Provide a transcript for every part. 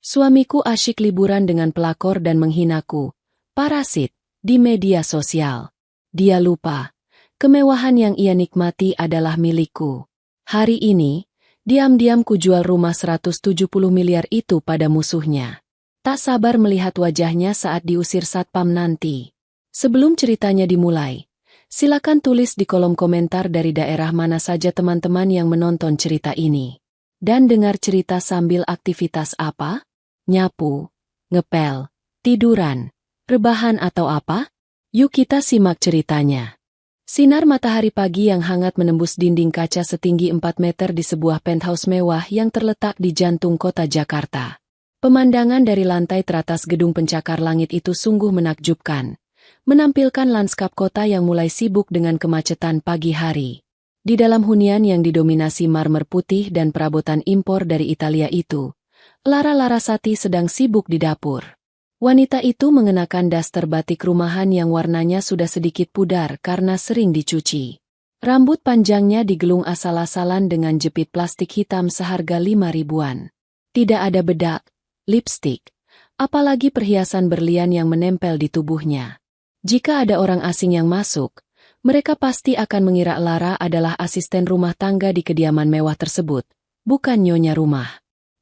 Suamiku asyik liburan dengan pelakor dan menghinaku, parasit, di media sosial. Dia lupa, kemewahan yang ia nikmati adalah milikku. Hari ini, diam-diam kujual rumah 170 miliar itu pada musuhnya. Tak sabar melihat wajahnya saat diusir satpam nanti. Sebelum ceritanya dimulai, silakan tulis di kolom komentar dari daerah mana saja teman-teman yang menonton cerita ini. Dan dengar cerita sambil aktivitas apa? Nyapu, ngepel, tiduran, rebahan atau apa? Yuk kita simak ceritanya. Sinar matahari pagi yang hangat menembus dinding kaca setinggi 4 meter di sebuah penthouse mewah yang terletak di jantung kota Jakarta. Pemandangan dari lantai teratas gedung pencakar langit itu sungguh menakjubkan, menampilkan lanskap kota yang mulai sibuk dengan kemacetan pagi hari. Di dalam hunian yang didominasi marmer putih dan perabotan impor dari Italia itu, Lara Larasati sedang sibuk di dapur. Wanita itu mengenakan daster batik rumahan yang warnanya sudah sedikit pudar karena sering dicuci. Rambut panjangnya digelung asal-asalan dengan jepit plastik hitam seharga 5 ribuan. Tidak ada bedak, lipstik, apalagi perhiasan berlian yang menempel di tubuhnya. Jika ada orang asing yang masuk, mereka pasti akan mengira Lara adalah asisten rumah tangga di kediaman mewah tersebut, bukan nyonya rumah.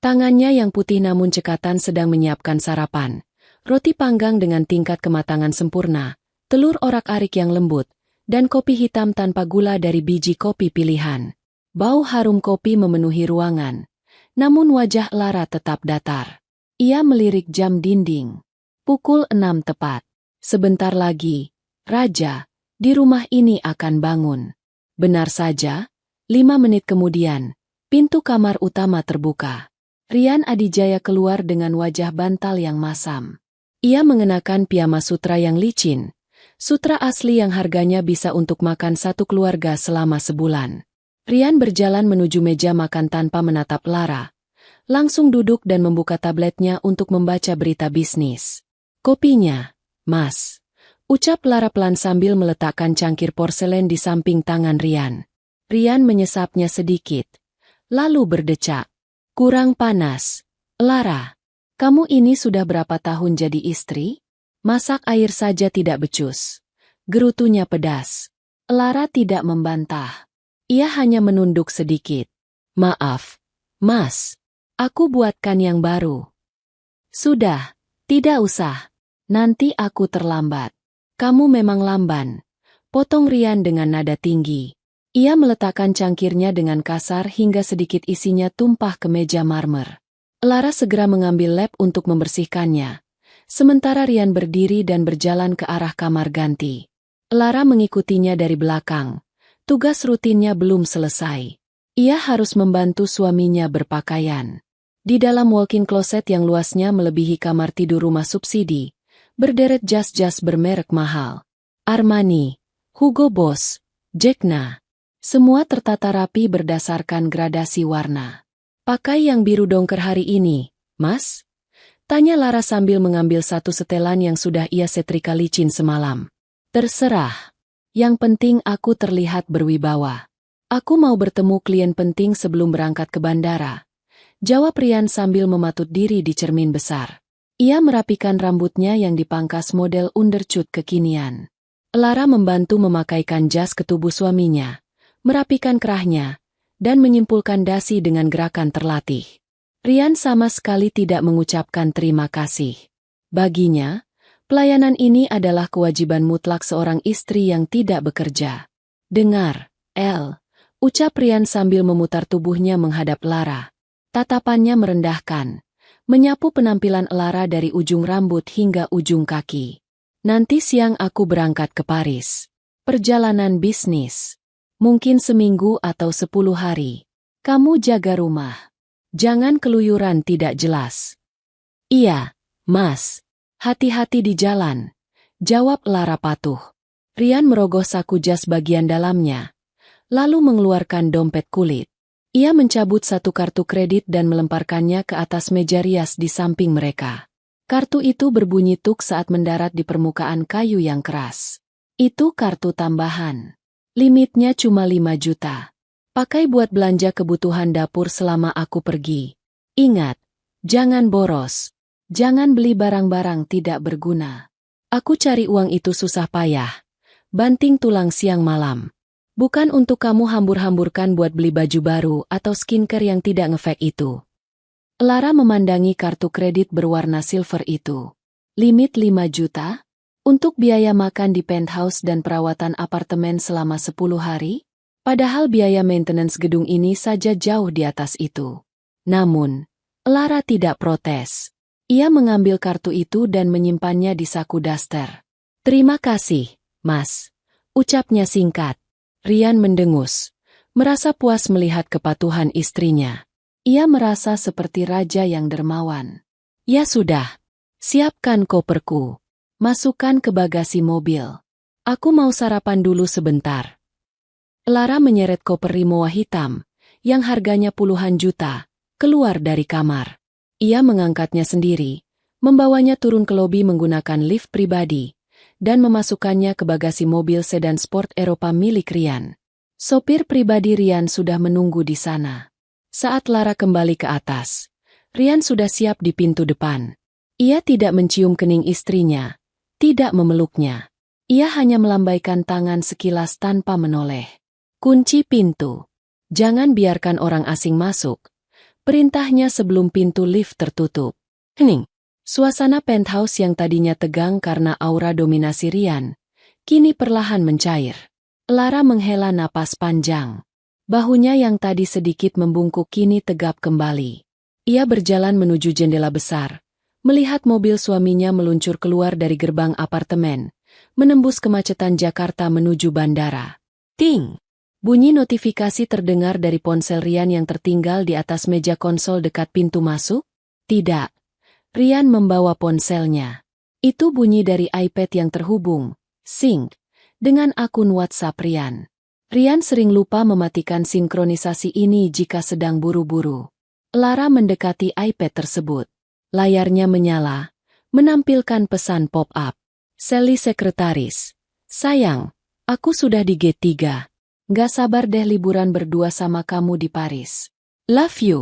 Tangannya yang putih namun cekatan sedang menyiapkan sarapan. Roti panggang dengan tingkat kematangan sempurna, telur orak-arik yang lembut, dan kopi hitam tanpa gula dari biji kopi pilihan. Bau harum kopi memenuhi ruangan. Namun wajah Lara tetap datar. Ia melirik jam dinding. Pukul 6 tepat. Sebentar lagi, Raja, di rumah ini akan bangun. Benar saja, 5 menit kemudian, pintu kamar utama terbuka. Rian Adijaya keluar dengan wajah bantal yang masam. Ia mengenakan piyama sutra yang licin, sutra asli yang harganya bisa untuk makan satu keluarga selama sebulan. Rian berjalan menuju meja makan tanpa menatap Lara. Langsung duduk dan membuka tabletnya untuk membaca berita bisnis. Kopinya, Mas. Ucap Lara pelan sambil meletakkan cangkir porselen di samping tangan Rian. Rian menyesapnya sedikit, lalu berdecak. Kurang panas. Lara, kamu ini sudah berapa tahun jadi istri? Masak air saja tidak becus. Gerutunya pedas. Lara tidak membantah. Ia hanya menunduk sedikit. Maaf, Mas. Aku buatkan yang baru. Sudah, tidak usah. Nanti aku terlambat. Kamu memang lamban. Potong Rian dengan nada tinggi. Ia meletakkan cangkirnya dengan kasar hingga sedikit isinya tumpah ke meja marmer. Lara segera mengambil lap untuk membersihkannya. Sementara Rian berdiri dan berjalan ke arah kamar ganti. Lara mengikutinya dari belakang. Tugas rutinnya belum selesai. Ia harus membantu suaminya berpakaian. Di dalam walk-in closet yang luasnya melebihi kamar tidur rumah subsidi, berderet jas-jas bermerek mahal. Armani, Hugo Boss, Jekna. Semua tertata rapi berdasarkan gradasi warna. Pakai yang biru dongker hari ini, Mas? Tanya Lara sambil mengambil satu setelan yang sudah ia setrika licin semalam. Terserah. Yang penting aku terlihat berwibawa. Aku mau bertemu klien penting sebelum berangkat ke bandara. Jawab Rian sambil mematut diri di cermin besar. Ia merapikan rambutnya yang dipangkas model undercut kekinian. Lara membantu memakaikan jas ke tubuh suaminya, merapikan kerahnya, dan menyimpulkan dasi dengan gerakan terlatih. Rian sama sekali tidak mengucapkan terima kasih. Baginya, pelayanan ini adalah kewajiban mutlak seorang istri yang tidak bekerja. Dengar, El, ucap Rian sambil memutar tubuhnya menghadap Lara. Tatapannya merendahkan, menyapu penampilan Lara dari ujung rambut hingga ujung kaki. Nanti siang aku berangkat ke Paris. Perjalanan bisnis. Mungkin seminggu atau 10 hari. Kamu jaga rumah. Jangan keluyuran tidak jelas. Iya, Mas. Hati-hati di jalan. Jawab Lara patuh. Rian merogoh saku jas bagian dalamnya, lalu mengeluarkan dompet kulit. Ia mencabut satu kartu kredit dan melemparkannya ke atas meja rias di samping mereka. Kartu itu berbunyi tuk saat mendarat di permukaan kayu yang keras. Itu kartu tambahan. Limitnya cuma 5 juta. Pakai buat belanja kebutuhan dapur selama aku pergi. Ingat, Jangan boros. Jangan beli barang-barang tidak berguna. Aku cari uang itu susah payah. Banting tulang siang malam. Bukan untuk kamu hambur-hamburkan buat beli baju baru atau skincare yang tidak ngefek itu. Lara memandangi kartu kredit berwarna silver itu. Limit 5 juta? Untuk biaya makan di penthouse dan perawatan apartemen selama 10 hari? Padahal biaya maintenance gedung ini saja jauh di atas itu. Namun, Lara tidak protes. Ia mengambil kartu itu dan menyimpannya di saku daster. Terima kasih, Mas. Ucapnya singkat. Rian mendengus. Merasa puas melihat kepatuhan istrinya. Ia merasa seperti raja yang dermawan. Ya sudah. Siapkan koperku. Masukkan ke bagasi mobil. Aku mau sarapan dulu sebentar. Lara menyeret koper Rimowa hitam, yang harganya puluhan juta, keluar dari kamar. Ia mengangkatnya sendiri, membawanya turun ke lobi menggunakan lift pribadi, dan memasukkannya ke bagasi mobil sedan sport Eropa milik Rian. Sopir pribadi Rian sudah menunggu di sana. Saat Lara kembali ke atas, Rian sudah siap di pintu depan. Ia tidak mencium kening istrinya, tidak memeluknya. Ia hanya melambaikan tangan sekilas tanpa menoleh. Kunci pintu. Jangan biarkan orang asing masuk. Perintahnya sebelum pintu lift tertutup. Hening. Suasana penthouse yang tadinya tegang karena aura dominasi Rian, kini perlahan mencair. Lara menghela napas panjang. Bahunya yang tadi sedikit membungkuk kini tegap kembali. Ia berjalan menuju jendela besar, melihat mobil suaminya meluncur keluar dari gerbang apartemen, menembus kemacetan Jakarta menuju bandara. Ting! Bunyi notifikasi terdengar dari ponsel Rian yang tertinggal di atas meja konsol dekat pintu masuk. Tidak. Rian membawa ponselnya. Itu bunyi dari iPad yang terhubung, sync, dengan akun WhatsApp Rian. Rian sering lupa mematikan sinkronisasi ini jika sedang buru-buru. Lara mendekati iPad tersebut. Layarnya menyala, menampilkan pesan pop-up. Sally sekretaris. Sayang, aku sudah di gate 3. Gak sabar deh liburan berdua sama kamu di Paris. Love you.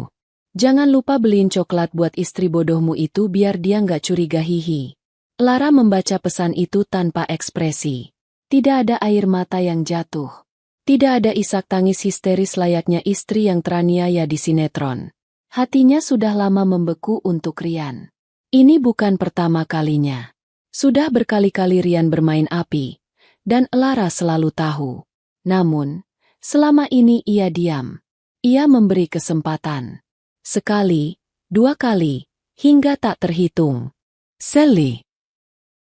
Jangan lupa beliin coklat buat istri bodohmu itu biar dia gak curiga hihi. Lara membaca pesan itu tanpa ekspresi. Tidak ada air mata yang jatuh. Tidak ada isak tangis histeris layaknya istri yang teraniaya di sinetron. Hatinya sudah lama membeku untuk Rian. Ini bukan pertama kalinya. Sudah berkali-kali Rian bermain api, dan Lara selalu tahu. Namun, selama ini ia diam. Ia memberi kesempatan. Sekali, 2 kali, hingga tak terhitung. Sally.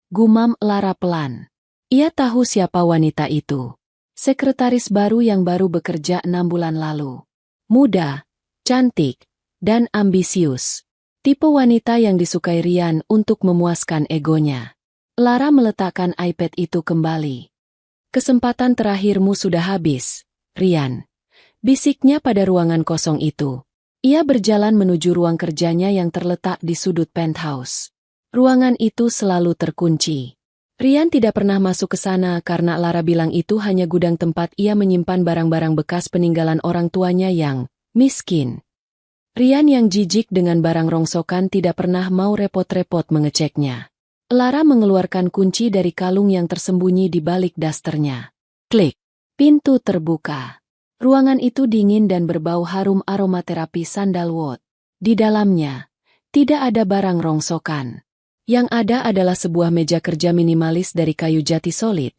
Gumam Lara pelan. Ia tahu siapa wanita itu. Sekretaris baru yang baru bekerja 6 bulan lalu. Muda, cantik, dan ambisius. Tipe wanita yang disukai Rian untuk memuaskan egonya. Lara meletakkan iPad itu kembali. Kesempatan terakhirmu sudah habis, Rian. Bisiknya pada ruangan kosong itu. Ia berjalan menuju ruang kerjanya yang terletak di sudut penthouse. Ruangan itu selalu terkunci. Rian tidak pernah masuk ke sana karena Lara bilang itu hanya gudang tempat ia menyimpan barang-barang bekas peninggalan orang tuanya yang miskin. Rian yang jijik dengan barang rongsokan tidak pernah mau repot-repot mengeceknya. Lara mengeluarkan kunci dari kalung yang tersembunyi di balik dasternya. Klik. Pintu terbuka. Ruangan itu dingin dan berbau harum aromaterapi sandalwood. Di dalamnya, tidak ada barang rongsokan. Yang ada adalah sebuah meja kerja minimalis dari kayu jati solid,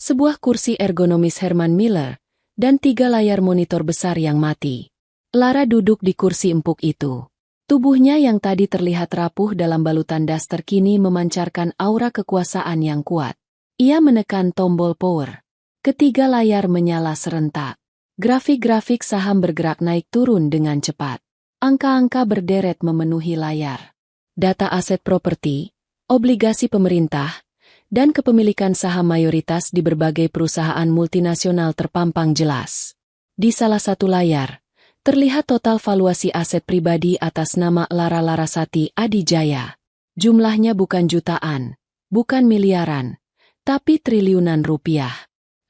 sebuah kursi ergonomis Herman Miller, dan 3 layar monitor besar yang mati. Lara duduk di kursi empuk itu. Tubuhnya yang tadi terlihat rapuh dalam balutan daster kini memancarkan aura kekuasaan yang kuat. Ia menekan tombol power. Ketiga layar menyala serentak. Grafik-grafik saham bergerak naik turun dengan cepat. Angka-angka berderet memenuhi layar. Data aset properti, obligasi pemerintah, dan kepemilikan saham mayoritas di berbagai perusahaan multinasional terpampang jelas. Di salah satu layar, terlihat total valuasi aset pribadi atas nama Lara Larasati Adijaya. Jumlahnya bukan jutaan, bukan miliaran, tapi triliunan rupiah.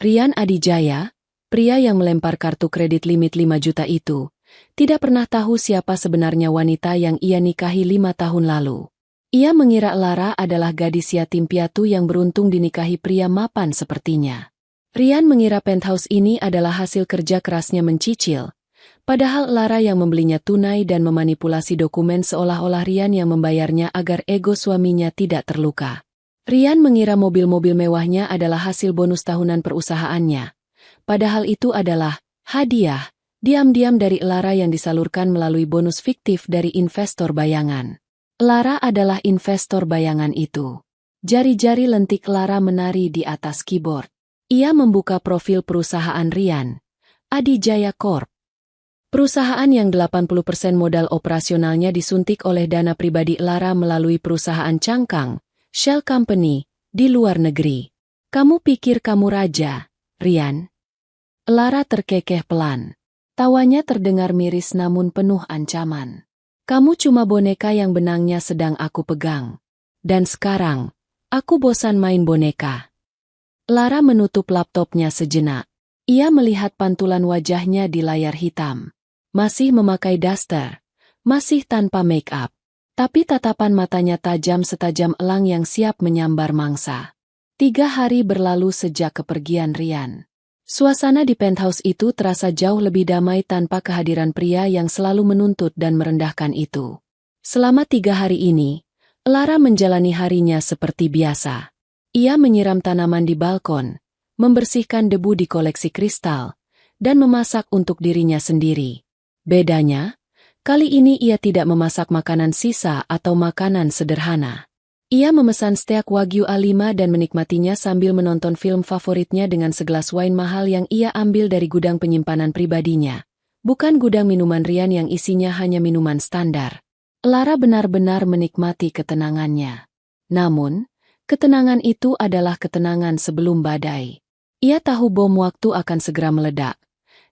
Rian Adijaya, pria yang melempar kartu kredit limit 5 juta itu, tidak pernah tahu siapa sebenarnya wanita yang ia nikahi 5 tahun lalu. Ia mengira Lara adalah gadis yatim piatu yang beruntung dinikahi pria mapan sepertinya. Ryan mengira penthouse ini adalah hasil kerja kerasnya mencicil, padahal Lara yang membelinya tunai dan memanipulasi dokumen seolah-olah Ryan yang membayarnya agar ego suaminya tidak terluka. Ryan mengira mobil-mobil mewahnya adalah hasil bonus tahunan perusahaannya, padahal itu adalah hadiah diam-diam dari Lara yang disalurkan melalui bonus fiktif dari investor bayangan. Lara adalah investor bayangan itu. Jari-jari lentik Lara menari di atas keyboard. Ia membuka profil perusahaan Ryan, Adijaya Corp. Perusahaan yang 80% modal operasionalnya disuntik oleh dana pribadi Lara melalui perusahaan cangkang, Shell Company, di luar negeri. Kamu pikir kamu raja, Ryan? Lara terkekeh pelan. Tawanya terdengar miris namun penuh ancaman. Kamu cuma boneka yang benangnya sedang aku pegang. Dan sekarang, aku bosan main boneka. Lara menutup laptopnya sejenak. Ia melihat pantulan wajahnya di layar hitam. Masih memakai daster. Masih tanpa make up. Tapi tatapan matanya tajam setajam elang yang siap menyambar mangsa. 3 hari berlalu sejak kepergian Ryan. Suasana di penthouse itu terasa jauh lebih damai tanpa kehadiran pria yang selalu menuntut dan merendahkan itu. Selama 3 hari ini, Lara menjalani harinya seperti biasa. Ia menyiram tanaman di balkon, membersihkan debu di koleksi kristal, dan memasak untuk dirinya sendiri. Bedanya, kali ini ia tidak memasak makanan sisa atau makanan sederhana. Ia memesan steak Wagyu A5 dan menikmatinya sambil menonton film favoritnya dengan segelas wine mahal yang ia ambil dari gudang penyimpanan pribadinya. Bukan gudang minuman Ryan yang isinya hanya minuman standar. Lara benar-benar menikmati ketenangannya. Namun, ketenangan itu adalah ketenangan sebelum badai. Ia tahu bom waktu akan segera meledak,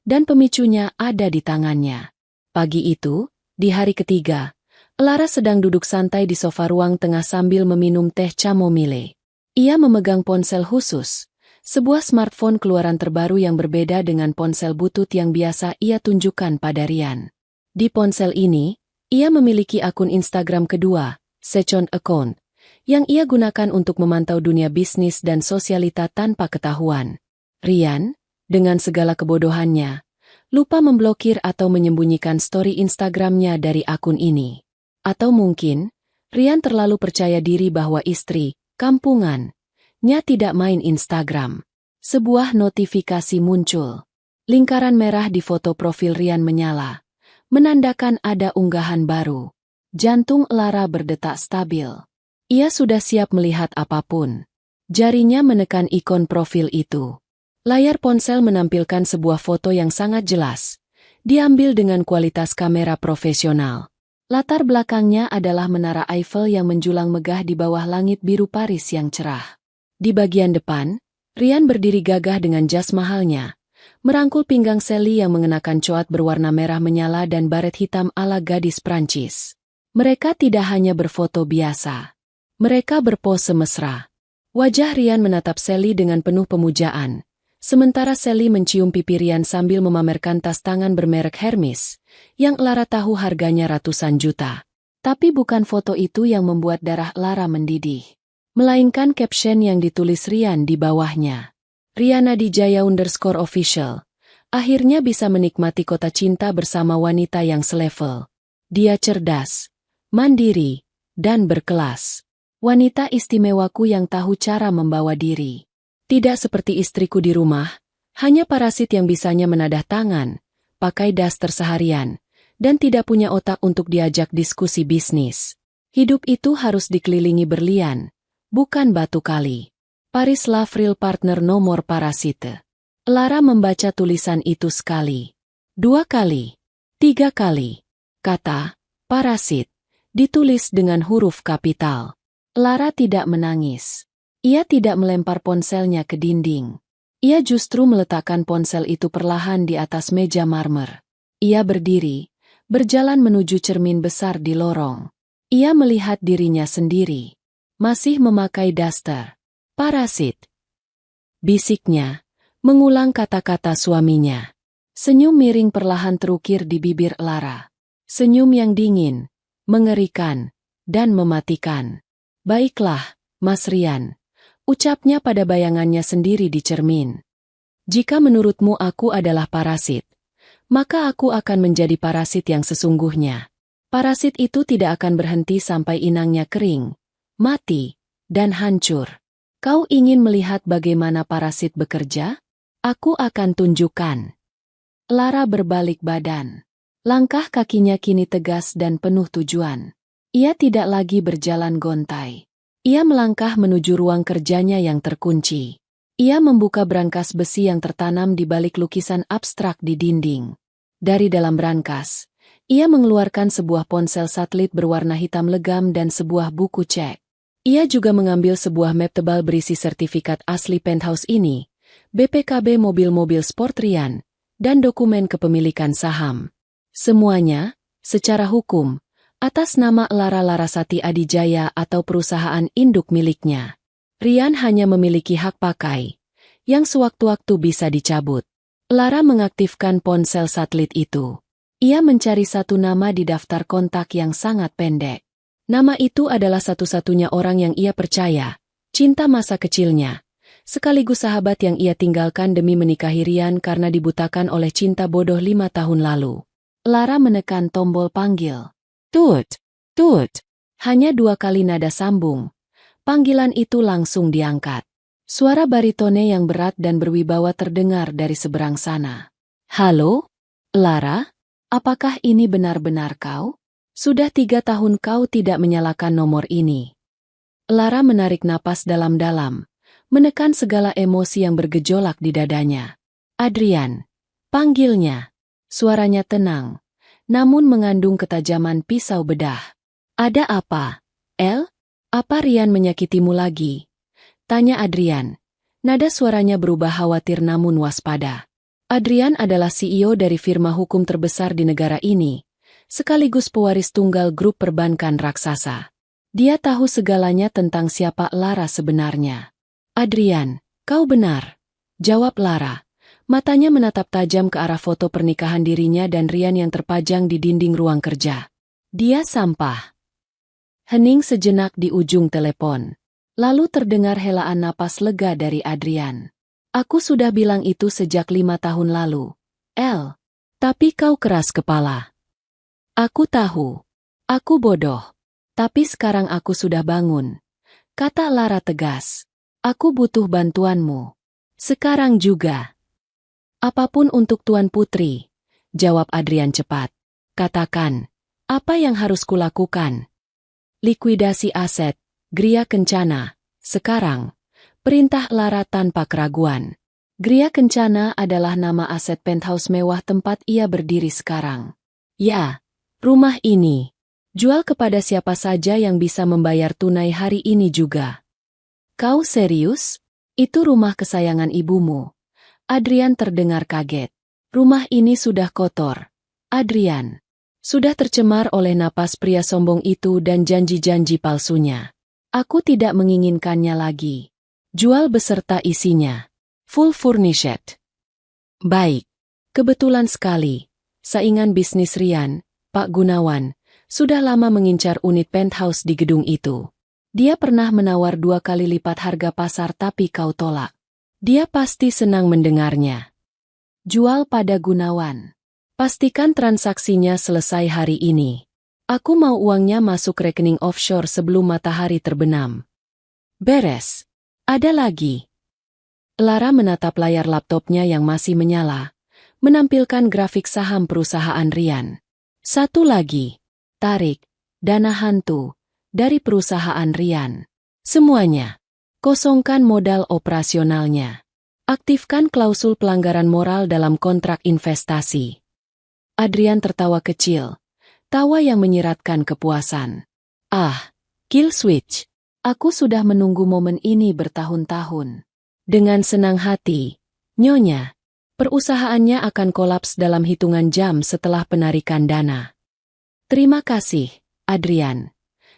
dan pemicunya ada di tangannya. Pagi itu, di hari ketiga, Lara sedang duduk santai di sofa ruang tengah sambil meminum teh chamomile. Ia memegang ponsel khusus, sebuah smartphone keluaran terbaru yang berbeda dengan ponsel butut yang biasa ia tunjukkan pada Ryan. Di ponsel ini, ia memiliki akun Instagram kedua, Second Account, yang ia gunakan untuk memantau dunia bisnis dan sosialita tanpa ketahuan. Ryan, dengan segala kebodohannya, lupa memblokir atau menyembunyikan story Instagramnya dari akun ini. Atau mungkin, Ryan terlalu percaya diri bahwa istri, kampungan-nya tidak main Instagram. Sebuah notifikasi muncul. Lingkaran merah di foto profil Ryan menyala, menandakan ada unggahan baru. Jantung Lara berdetak stabil. Ia sudah siap melihat apapun. Jarinya menekan ikon profil itu. Layar ponsel menampilkan sebuah foto yang sangat jelas, diambil dengan kualitas kamera profesional. Latar belakangnya adalah Menara Eiffel yang menjulang megah di bawah langit biru Paris yang cerah. Di bagian depan, Ryan berdiri gagah dengan jas mahalnya, merangkul pinggang Sally yang mengenakan coat berwarna merah menyala dan baret hitam ala gadis Prancis. Mereka tidak hanya berfoto biasa. Mereka berpose mesra. Wajah Ryan menatap Sally dengan penuh pemujaan, sementara Sally mencium pipi Ryan sambil memamerkan tas tangan bermerek Hermes, yang Lara tahu harganya ratusan juta. Tapi bukan foto itu yang membuat darah Lara mendidih, melainkan caption yang ditulis Ryan di bawahnya. Ryan Adijaya _official. Akhirnya bisa menikmati kota cinta bersama wanita yang selevel. Dia cerdas, mandiri, dan berkelas. Wanita istimewaku yang tahu cara membawa diri. Tidak seperti istriku di rumah, hanya parasit yang bisanya menadah tangan, pakai daster seharian, dan tidak punya otak untuk diajak diskusi bisnis. Hidup itu harus dikelilingi berlian, bukan batu kali. Paris Lavril partner nomor parasite. Lara membaca tulisan itu sekali, 2 kali, 3 kali. Kata, parasit, ditulis dengan huruf kapital. Lara tidak menangis. Ia tidak melempar ponselnya ke dinding. Ia justru meletakkan ponsel itu perlahan di atas meja marmer. Ia berdiri, berjalan menuju cermin besar di lorong. Ia melihat dirinya sendiri. Masih memakai daster. Parasit. Bisiknya, mengulang kata-kata suaminya. Senyum miring perlahan terukir di bibir Lara. Senyum yang dingin, mengerikan, dan mematikan. Baiklah, Mas Rian, ucapnya pada bayangannya sendiri di cermin. Jika menurutmu aku adalah parasit, maka aku akan menjadi parasit yang sesungguhnya. Parasit itu tidak akan berhenti sampai inangnya kering, mati, dan hancur. Kau ingin melihat bagaimana parasit bekerja? Aku akan tunjukkan. Lara berbalik badan. Langkah kakinya kini tegas dan penuh tujuan. Ia tidak lagi berjalan gontai. Ia melangkah menuju ruang kerjanya yang terkunci. Ia membuka brankas besi yang tertanam di balik lukisan abstrak di dinding. Dari dalam brankas, ia mengeluarkan sebuah ponsel satelit berwarna hitam legam dan sebuah buku cek. Ia juga mengambil sebuah map tebal berisi sertifikat asli penthouse ini, BPKB mobil-mobil sport Rian, dan dokumen kepemilikan saham. Semuanya, secara hukum, atas nama Lara Larasati Adijaya atau perusahaan induk miliknya. Rian hanya memiliki hak pakai, yang sewaktu-waktu bisa dicabut. Lara mengaktifkan ponsel satelit itu. Ia mencari satu nama di daftar kontak yang sangat pendek. Nama itu adalah satu-satunya orang yang ia percaya, cinta masa kecilnya, sekaligus sahabat yang ia tinggalkan demi menikahi Rian karena dibutakan oleh cinta bodoh 5 tahun lalu. Lara menekan tombol panggil. Tut, tut. Hanya 2 kali nada sambung. Panggilan itu langsung diangkat. Suara baritone yang berat dan berwibawa terdengar dari seberang sana. Halo? Lara? Apakah ini benar-benar kau? Sudah 3 tahun kau tidak menyalakan nomor ini. Lara menarik napas dalam-dalam, menekan segala emosi yang bergejolak di dadanya. Adrian, panggilnya. Suaranya tenang, namun mengandung ketajaman pisau bedah. Ada apa, El? Apa Rian menyakitimu lagi? Tanya Adrian. Nada suaranya berubah khawatir namun waspada. Adrian adalah CEO dari firma hukum terbesar di negara ini, sekaligus pewaris tunggal grup perbankan raksasa. Dia tahu segalanya tentang siapa Lara sebenarnya. Adrian, kau benar, jawab Lara. Matanya menatap tajam ke arah foto pernikahan dirinya dan Rian yang terpajang di dinding ruang kerja. Dia sampah. Hening sejenak di ujung telepon. Lalu terdengar helaan napas lega dari Adrian. Aku sudah bilang itu sejak 5 tahun lalu, El. Tapi kau keras kepala. Aku tahu. Aku bodoh. Tapi sekarang aku sudah bangun. Kata Lara tegas. Aku butuh bantuanmu. Sekarang juga. Apapun untuk Tuan Putri, jawab Adrian cepat. Katakan, apa yang harus kulakukan? Likuidasi aset, Gria Kencana. Sekarang, perintah Lara tanpa keraguan. Gria Kencana adalah nama aset penthouse mewah tempat ia berdiri sekarang. Ya, rumah ini. Jual kepada siapa saja yang bisa membayar tunai hari ini juga. Kau serius? Itu rumah kesayangan ibumu. Adrian terdengar kaget. Rumah ini sudah kotor. Adrian. Sudah tercemar oleh napas pria sombong itu dan janji-janji palsunya. Aku tidak menginginkannya lagi. Jual beserta isinya. Full furnished. Baik. Kebetulan sekali. Saingan bisnis Rian, Pak Gunawan, sudah lama mengincar unit penthouse di gedung itu. Dia pernah menawar 2 kali lipat harga pasar tapi kau tolak. Dia pasti senang mendengarnya. Jual pada Gunawan. Pastikan transaksinya selesai hari ini. Aku mau uangnya masuk rekening offshore sebelum matahari terbenam. Beres. Ada lagi. Lara menatap layar laptopnya yang masih menyala, menampilkan grafik saham perusahaan Rian. Satu lagi. Tarik. Dana hantu. Dari perusahaan Rian. Semuanya. Kosongkan modal operasionalnya. Aktifkan klausul pelanggaran moral dalam kontrak investasi. Adrian tertawa kecil. Tawa yang menyiratkan kepuasan. Ah, kill switch. Aku sudah menunggu momen ini bertahun-tahun. Dengan senang hati, Nyonya, perusahaannya akan kolaps dalam hitungan jam setelah penarikan dana. Terima kasih, Adrian.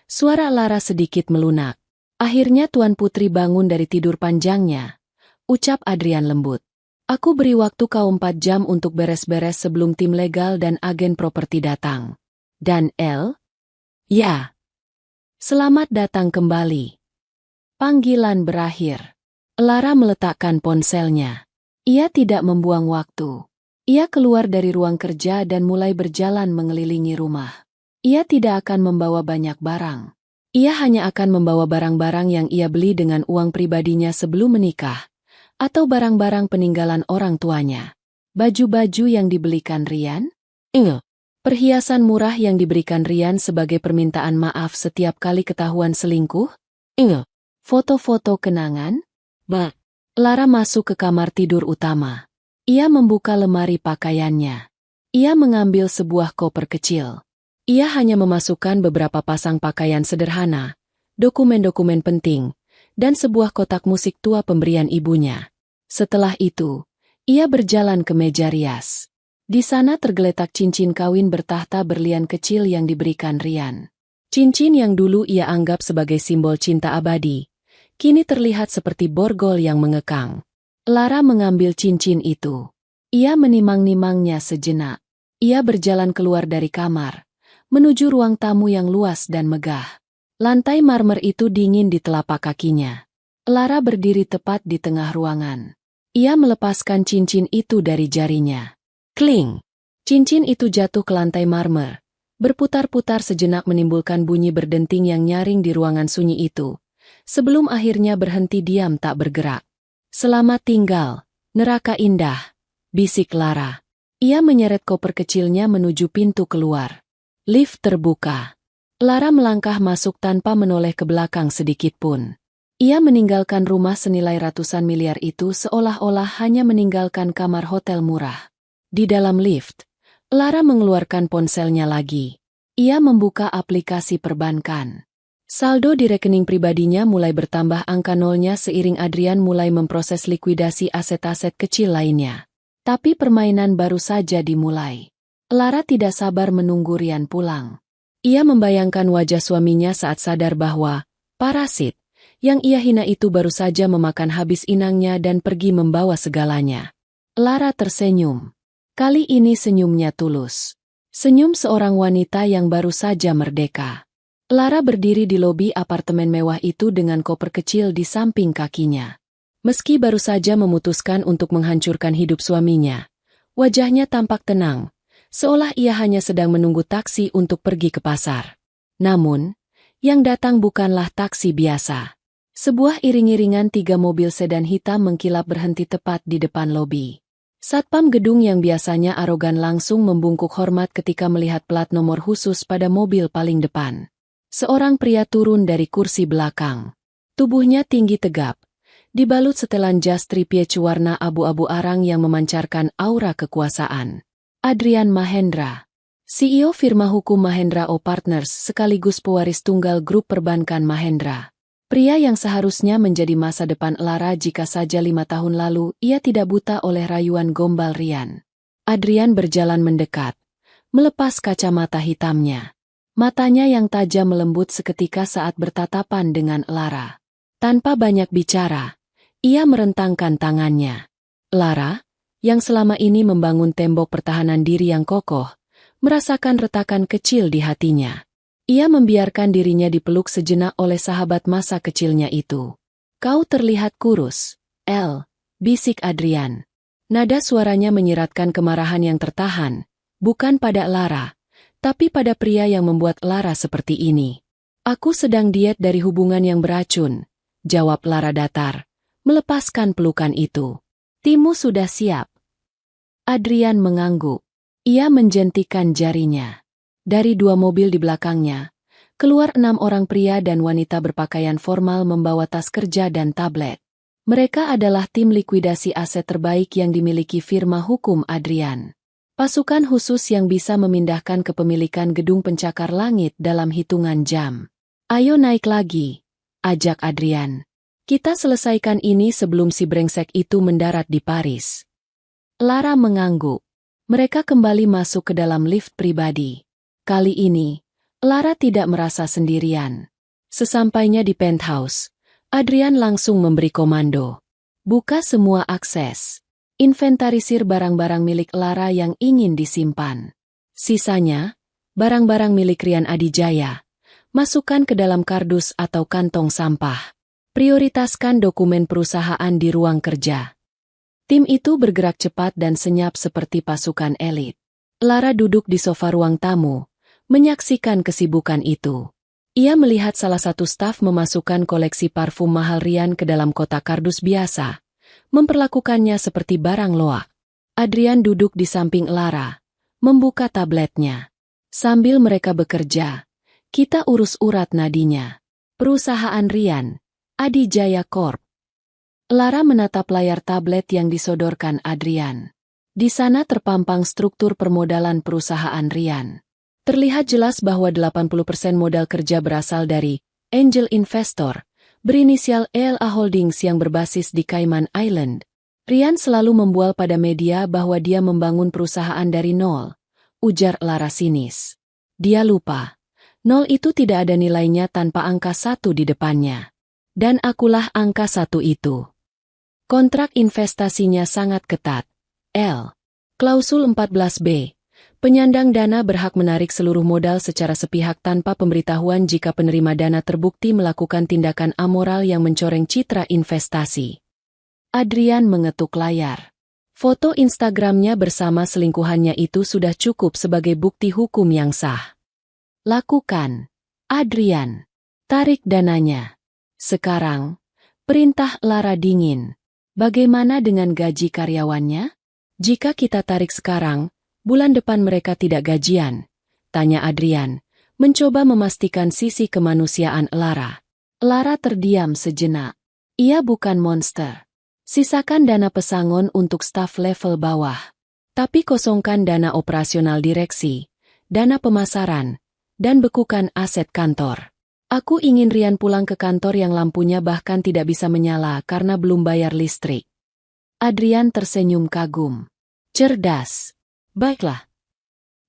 Suara Lara sedikit melunak. Akhirnya Tuan Putri bangun dari tidur panjangnya, ucap Adrian lembut. Aku beri waktu kau 4 jam untuk beres-beres sebelum tim legal dan agen properti datang. Dan El? Ya. Selamat datang kembali. Panggilan berakhir. Lara meletakkan ponselnya. Ia tidak membuang waktu. Ia keluar dari ruang kerja dan mulai berjalan mengelilingi rumah. Ia tidak akan membawa banyak barang. Ia hanya akan membawa barang-barang yang ia beli dengan uang pribadinya sebelum menikah, atau barang-barang peninggalan orang tuanya. Baju-baju yang dibelikan Rian? Perhiasan murah yang diberikan Rian sebagai permintaan maaf setiap kali ketahuan selingkuh? Foto-foto kenangan? Lara masuk ke kamar tidur utama. Ia membuka lemari pakaiannya. Ia mengambil sebuah koper kecil. Ia hanya memasukkan beberapa pasang pakaian sederhana, dokumen-dokumen penting, dan sebuah kotak musik tua pemberian ibunya. Setelah itu, ia berjalan ke meja rias. Di sana tergeletak cincin kawin bertahta berlian kecil yang diberikan Rian. Cincin yang dulu ia anggap sebagai simbol cinta abadi, kini terlihat seperti borgol yang mengekang. Lara mengambil cincin itu. Ia menimang-nimangnya sejenak. Ia berjalan keluar dari kamar, menuju ruang tamu yang luas dan megah. Lantai marmer itu dingin di telapak kakinya. Lara berdiri tepat di tengah ruangan. Ia melepaskan cincin itu dari jarinya. Kling! Cincin itu jatuh ke lantai marmer, berputar-putar sejenak menimbulkan bunyi berdenting yang nyaring di ruangan sunyi itu, sebelum akhirnya berhenti diam tak bergerak. Selamat tinggal, neraka indah, bisik Lara. Ia menyeret koper kecilnya menuju pintu keluar. Lift terbuka. Lara melangkah masuk tanpa menoleh ke belakang sedikit pun. Ia meninggalkan rumah senilai ratusan miliar itu seolah-olah hanya meninggalkan kamar hotel murah. Di dalam lift, Lara mengeluarkan ponselnya lagi. Ia membuka aplikasi perbankan. Saldo di rekening pribadinya mulai bertambah angka nolnya seiring Adrian mulai memproses likuidasi aset-aset kecil lainnya. Tapi permainan baru saja dimulai. Lara tidak sabar menunggu Rian pulang. Ia membayangkan wajah suaminya saat sadar bahwa parasit yang ia hina itu baru saja memakan habis inangnya dan pergi membawa segalanya. Lara tersenyum. Kali ini senyumnya tulus. Senyum seorang wanita yang baru saja merdeka. Lara berdiri di lobi apartemen mewah itu dengan koper kecil di samping kakinya. Meski baru saja memutuskan untuk menghancurkan hidup suaminya, wajahnya tampak tenang, seolah ia hanya sedang menunggu taksi untuk pergi ke pasar. Namun, yang datang bukanlah taksi biasa. Sebuah iring-iringan 3 mobil sedan hitam mengkilap berhenti tepat di depan lobi. Satpam gedung yang biasanya arogan langsung membungkuk hormat ketika melihat plat nomor khusus pada mobil paling depan. Seorang pria turun dari kursi belakang. Tubuhnya tinggi tegap, dibalut setelan jas tripiece warna abu-abu arang yang memancarkan aura kekuasaan. Adrian Mahendra, CEO firma hukum Mahendra O Partners sekaligus pewaris tunggal grup perbankan Mahendra. Pria yang seharusnya menjadi masa depan Lara jika saja 5 tahun lalu ia tidak buta oleh rayuan gombal Rian. Adrian berjalan mendekat, melepas kacamata hitamnya. Matanya yang tajam melembut seketika saat bertatapan dengan Lara. Tanpa banyak bicara, ia merentangkan tangannya. Lara, yang selama ini membangun tembok pertahanan diri yang kokoh, merasakan retakan kecil di hatinya. Ia membiarkan dirinya dipeluk sejenak oleh sahabat masa kecilnya itu. Kau terlihat kurus, El, bisik Adrian. Nada suaranya menyiratkan kemarahan yang tertahan, bukan pada Lara, tapi pada pria yang membuat Lara seperti ini. Aku sedang diet dari hubungan yang beracun, jawab Lara datar, melepaskan pelukan itu. Timmu sudah siap. Adrian mengangguk. Ia menjentikan jarinya. Dari 2 mobil di belakangnya, keluar 6 orang pria dan wanita berpakaian formal membawa tas kerja dan tablet. Mereka adalah tim likuidasi aset terbaik yang dimiliki firma hukum Adrian. Pasukan khusus yang bisa memindahkan kepemilikan gedung pencakar langit dalam hitungan jam. Ayo naik lagi, ajak Adrian. Kita selesaikan ini sebelum si brengsek itu mendarat di Paris. Lara mengangguk. Mereka kembali masuk ke dalam lift pribadi. Kali ini, Lara tidak merasa sendirian. Sesampainya di penthouse, Adrian langsung memberi komando. Buka semua akses. Inventarisir barang-barang milik Lara yang ingin disimpan. Sisanya, barang-barang milik Rian Adijaya. Masukkan ke dalam kardus atau kantong sampah. Prioritaskan dokumen perusahaan di ruang kerja. Tim itu bergerak cepat dan senyap seperti pasukan elit. Lara duduk di sofa ruang tamu, menyaksikan kesibukan itu. Ia melihat salah satu staf memasukkan koleksi parfum mahal Rian ke dalam kotak kardus biasa, memperlakukannya seperti barang loak. Adrian duduk di samping Lara, membuka tabletnya. Sambil mereka bekerja, kita urus urat nadinya. Perusahaan Rian Adijaya Corp. Lara menatap layar tablet yang disodorkan Adrian. Di sana terpampang struktur permodalan perusahaan Rian. Terlihat jelas bahwa 80% modal kerja berasal dari angel investor, berinisial ELA Holdings yang berbasis di Cayman Island. Rian selalu membual pada media bahwa dia membangun perusahaan dari nol, ujar Lara sinis. Dia lupa, nol itu tidak ada nilainya tanpa angka 1 di depannya. Dan akulah angka 1 itu. Kontrak investasinya sangat ketat. L. Klausul 14B. Penyandang dana berhak menarik seluruh modal secara sepihak tanpa pemberitahuan jika penerima dana terbukti melakukan tindakan amoral yang mencoreng citra investasi. Adrian mengetuk layar. Foto Instagramnya bersama selingkuhannya itu sudah cukup sebagai bukti hukum yang sah. Lakukan. Adrian. Tarik dananya. Sekarang, perintah Lara dingin. Bagaimana dengan gaji karyawannya? Jika kita tarik sekarang, bulan depan mereka tidak gajian, tanya Adrian, mencoba memastikan sisi kemanusiaan Lara. Lara terdiam sejenak. Ia bukan monster. Sisakan dana pesangon untuk staf level bawah. Tapi kosongkan dana operasional direksi, dana pemasaran, dan bekukan aset kantor. Aku ingin Rian pulang ke kantor yang lampunya bahkan tidak bisa menyala karena belum bayar listrik. Adrian tersenyum kagum. Cerdas. Baiklah.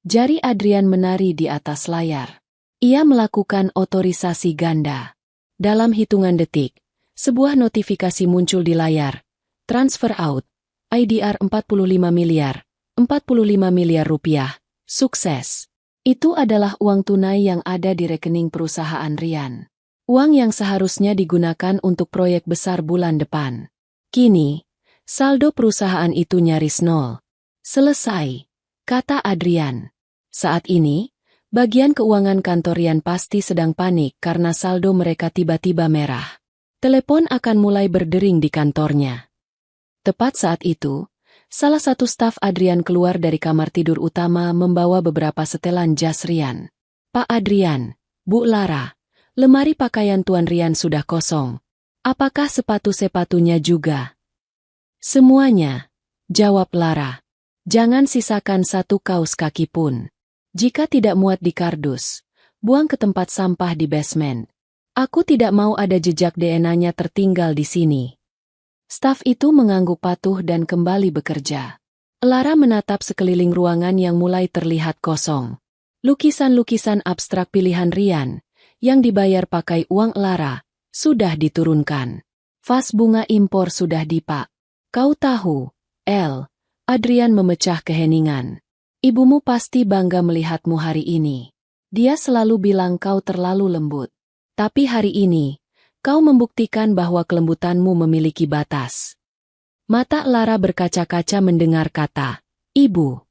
Jari Adrian menari di atas layar. Ia melakukan otorisasi ganda. Dalam hitungan detik, sebuah notifikasi muncul di layar. Transfer out. IDR 45 miliar. 45 miliar rupiah. Sukses. Itu adalah uang tunai yang ada di rekening perusahaan Rian. Uang yang seharusnya digunakan untuk proyek besar bulan depan. Kini, saldo perusahaan itu nyaris nol. Selesai, kata Adrian. Saat ini, bagian keuangan kantor Rian pasti sedang panik karena saldo mereka tiba-tiba merah. Telepon akan mulai berdering di kantornya. Tepat saat itu, salah satu staf Adrian keluar dari kamar tidur utama membawa beberapa setelan jas Rian. Pak Adrian, Bu Lara, lemari pakaian Tuan Rian sudah kosong. Apakah sepatu-sepatunya juga? Semuanya, jawab Lara. Jangan sisakan satu kaos kaki pun. Jika tidak muat di kardus, buang ke tempat sampah di basement. Aku tidak mau ada jejak DNA-nya tertinggal di sini. Staf itu mengangguk patuh dan kembali bekerja. Lara menatap sekeliling ruangan yang mulai terlihat kosong. Lukisan-lukisan abstrak pilihan Rian, yang dibayar pakai uang Lara, sudah diturunkan. Vas bunga impor sudah dipak. Kau tahu, L. Adrian memecah keheningan. Ibumu pasti bangga melihatmu hari ini. Dia selalu bilang kau terlalu lembut. Tapi hari ini, kau membuktikan bahwa kelembutanmu memiliki batas. Mata Lara berkaca-kaca mendengar kata, Ibu.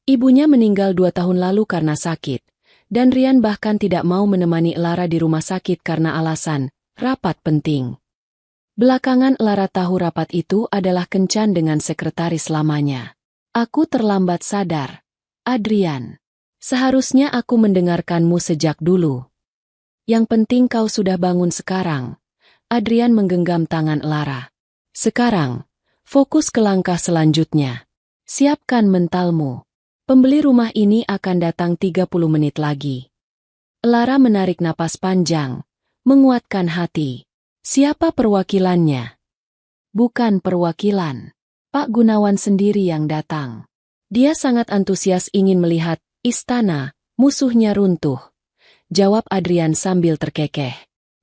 Ibunya meninggal 2 tahun lalu karena sakit, dan Rian bahkan tidak mau menemani Lara di rumah sakit karena alasan, rapat penting. Belakangan Lara tahu rapat itu adalah kencan dengan sekretaris lamanya. Aku terlambat sadar. Adrian. Seharusnya aku mendengarkanmu sejak dulu. Yang penting kau sudah bangun sekarang. Adrian menggenggam tangan Lara. Sekarang, fokus ke langkah selanjutnya. Siapkan mentalmu. Pembeli rumah ini akan datang 30 menit lagi. Lara menarik napas panjang, menguatkan hati. Siapa perwakilannya? Bukan perwakilan. Pak Gunawan sendiri yang datang. Dia sangat antusias ingin melihat istana, musuhnya runtuh. Jawab Adrian sambil terkekeh.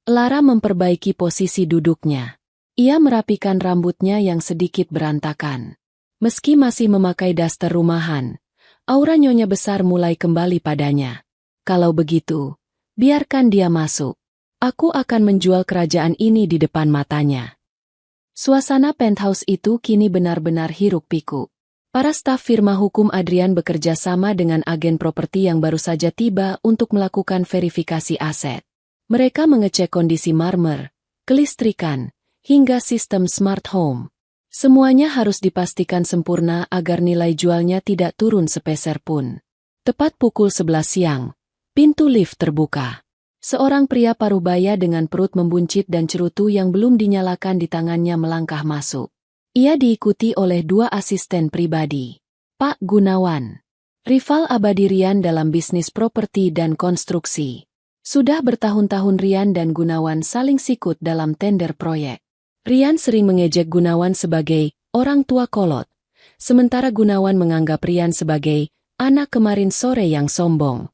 Lara memperbaiki posisi duduknya. Ia merapikan rambutnya yang sedikit berantakan. Meski masih memakai daster rumahan, aura nyonya besar mulai kembali padanya. Kalau begitu, biarkan dia masuk. Aku akan menjual kerajaan ini di depan matanya. Suasana penthouse itu kini benar-benar hiruk-pikuk. Para staf firma hukum Adrian bekerja sama dengan agen properti yang baru saja tiba untuk melakukan verifikasi aset. Mereka mengecek kondisi marmer, kelistrikan, hingga sistem smart home. Semuanya harus dipastikan sempurna agar nilai jualnya tidak turun sepeser pun. Tepat pukul 11 siang, pintu lift terbuka. Seorang pria parubaya dengan perut membuncit dan cerutu yang belum dinyalakan di tangannya melangkah masuk. Ia diikuti oleh 2 asisten pribadi. Pak Gunawan, rival abadi Rian dalam bisnis properti dan konstruksi. Sudah bertahun-tahun Rian dan Gunawan saling sikut dalam tender proyek. Rian sering mengejek Gunawan sebagai orang tua kolot, sementara Gunawan menganggap Rian sebagai anak kemarin sore yang sombong.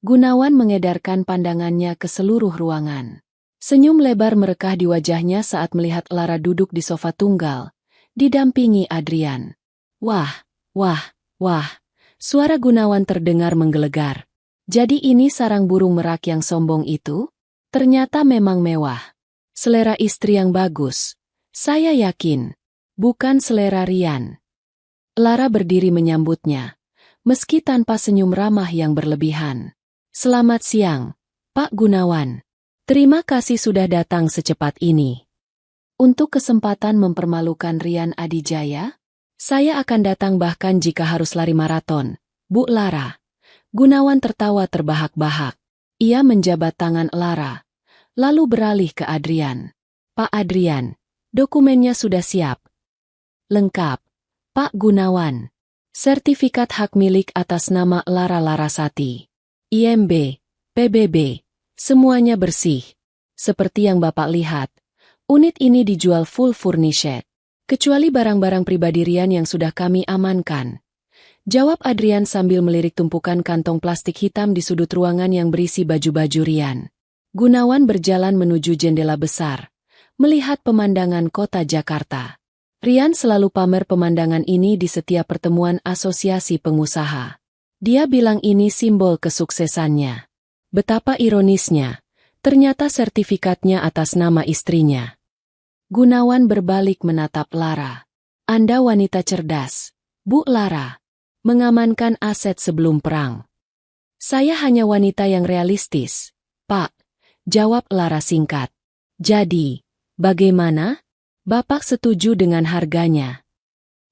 Gunawan mengedarkan pandangannya ke seluruh ruangan. Senyum lebar merekah di wajahnya saat melihat Lara duduk di sofa tunggal, didampingi Adrian. Wah, wah, wah, suara Gunawan terdengar menggelegar. Jadi ini sarang burung merak yang sombong itu? Ternyata memang mewah. Selera istri yang bagus. Saya yakin. Bukan selera Rian. Lara berdiri menyambutnya, meski tanpa senyum ramah yang berlebihan. Selamat siang, Pak Gunawan. Terima kasih sudah datang secepat ini. Untuk kesempatan mempermalukan Rian Adijaya, saya akan datang bahkan jika harus lari maraton, Bu Lara. Gunawan tertawa terbahak-bahak. Ia menjabat tangan Lara, lalu beralih ke Adrian. Pak Adrian, dokumennya sudah siap. Lengkap, Pak Gunawan. Sertifikat hak milik atas nama Lara Larasati. IMB, PBB, semuanya bersih. Seperti yang Bapak lihat. Unit ini dijual full furnished, kecuali barang-barang pribadi Rian yang sudah kami amankan. Jawab Adrian sambil melirik tumpukan kantong plastik hitam di sudut ruangan yang berisi baju-baju Rian. Gunawan berjalan menuju jendela besar, melihat pemandangan kota Jakarta. Rian selalu pamer pemandangan ini di setiap pertemuan asosiasi pengusaha. Dia bilang ini simbol kesuksesannya. Betapa ironisnya, ternyata sertifikatnya atas nama istrinya. Gunawan berbalik menatap Lara. Anda wanita cerdas, Bu Lara. Mengamankan aset sebelum perang. Saya hanya wanita yang realistis, Pak. Jawab Lara singkat. Jadi, bagaimana? Bapak setuju dengan harganya?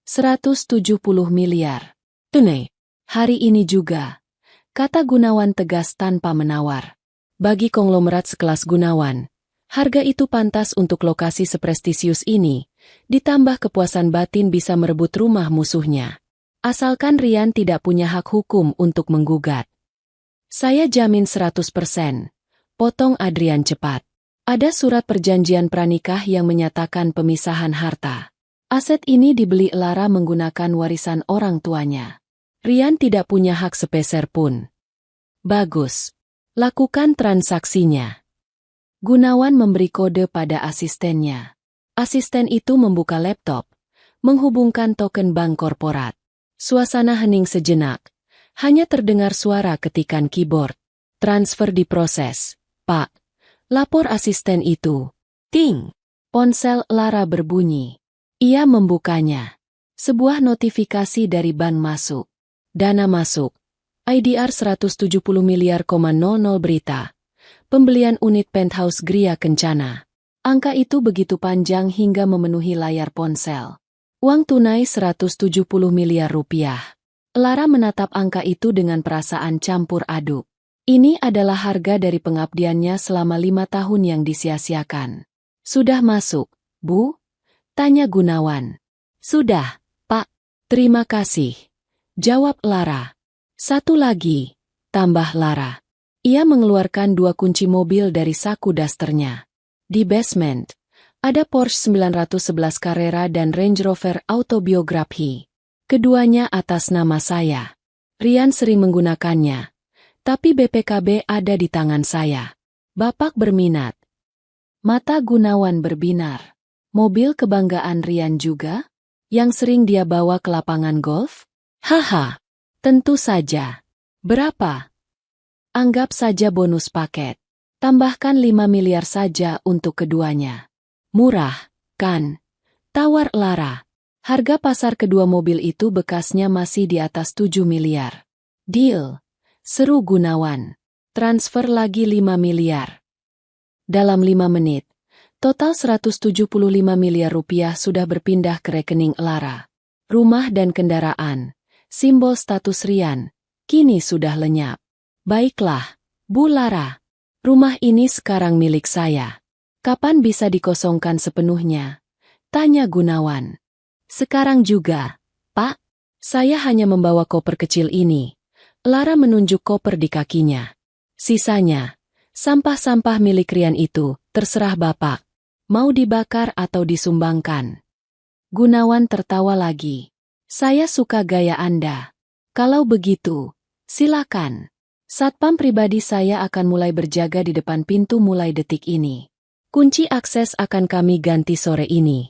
170 miliar. Tunai. Hari ini juga. Kata Gunawan tegas tanpa menawar. Bagi konglomerat sekelas Gunawan, harga itu pantas untuk lokasi seprestisius ini, ditambah kepuasan batin bisa merebut rumah musuhnya. Asalkan Rian tidak punya hak hukum untuk menggugat. Saya jamin 100%, potong Adrian cepat. Ada surat perjanjian pranikah yang menyatakan pemisahan harta. Aset ini dibeli Lara menggunakan warisan orang tuanya. Rian tidak punya hak sepeser pun. Bagus. Lakukan transaksinya. Gunawan memberi kode pada asistennya. Asisten itu membuka laptop, menghubungkan token bank korporat. Suasana hening sejenak. Hanya terdengar suara ketikan keyboard. Transfer diproses. Pak. Lapor asisten itu. Ting. Ponsel Lara berbunyi. Ia membukanya. Sebuah notifikasi dari bank masuk. Dana masuk. IDR 170 miliar,00 berita. Pembelian unit penthouse Gria Kencana. Angka itu begitu panjang hingga memenuhi layar ponsel. Uang tunai 170 miliar rupiah. Lara menatap angka itu dengan perasaan campur aduk. Ini adalah harga dari pengabdiannya selama 5 tahun yang disia-siakan. Sudah masuk, Bu? Tanya Gunawan. Sudah, Pak. Terima kasih. Jawab Lara. Satu lagi, tambah Lara. Ia mengeluarkan 2 kunci mobil dari saku dasternya. Di basement, ada Porsche 911 Carrera dan Range Rover Autobiography. Keduanya atas nama saya. Rian sering menggunakannya, tapi BPKB ada di tangan saya. Bapak berminat. Mata Gunawan berbinar. Mobil kebanggaan Rian juga? Yang sering dia bawa ke lapangan golf? Haha, tentu saja. Berapa? Anggap saja bonus paket. Tambahkan 5 miliar saja untuk keduanya. Murah, kan? Tawar Lara. Harga pasar kedua mobil itu bekasnya masih di atas 7 miliar. Deal. Seru Gunawan. Transfer lagi 5 miliar. Dalam 5 menit, total 175 miliar rupiah sudah berpindah ke rekening Lara. Rumah dan kendaraan, simbol status Rian, kini sudah lenyap. Baiklah, Bu Lara. Rumah ini sekarang milik saya. Kapan bisa dikosongkan sepenuhnya? Tanya Gunawan. Sekarang juga, Pak. Saya hanya membawa koper kecil ini. Lara menunjuk koper di kakinya. Sisanya, sampah-sampah milik Rian itu, terserah Bapak. Mau dibakar atau disumbangkan? Gunawan tertawa lagi. Saya suka gaya Anda. Kalau begitu, silakan. Satpam pribadi saya akan mulai berjaga di depan pintu mulai detik ini. Kunci akses akan kami ganti sore ini.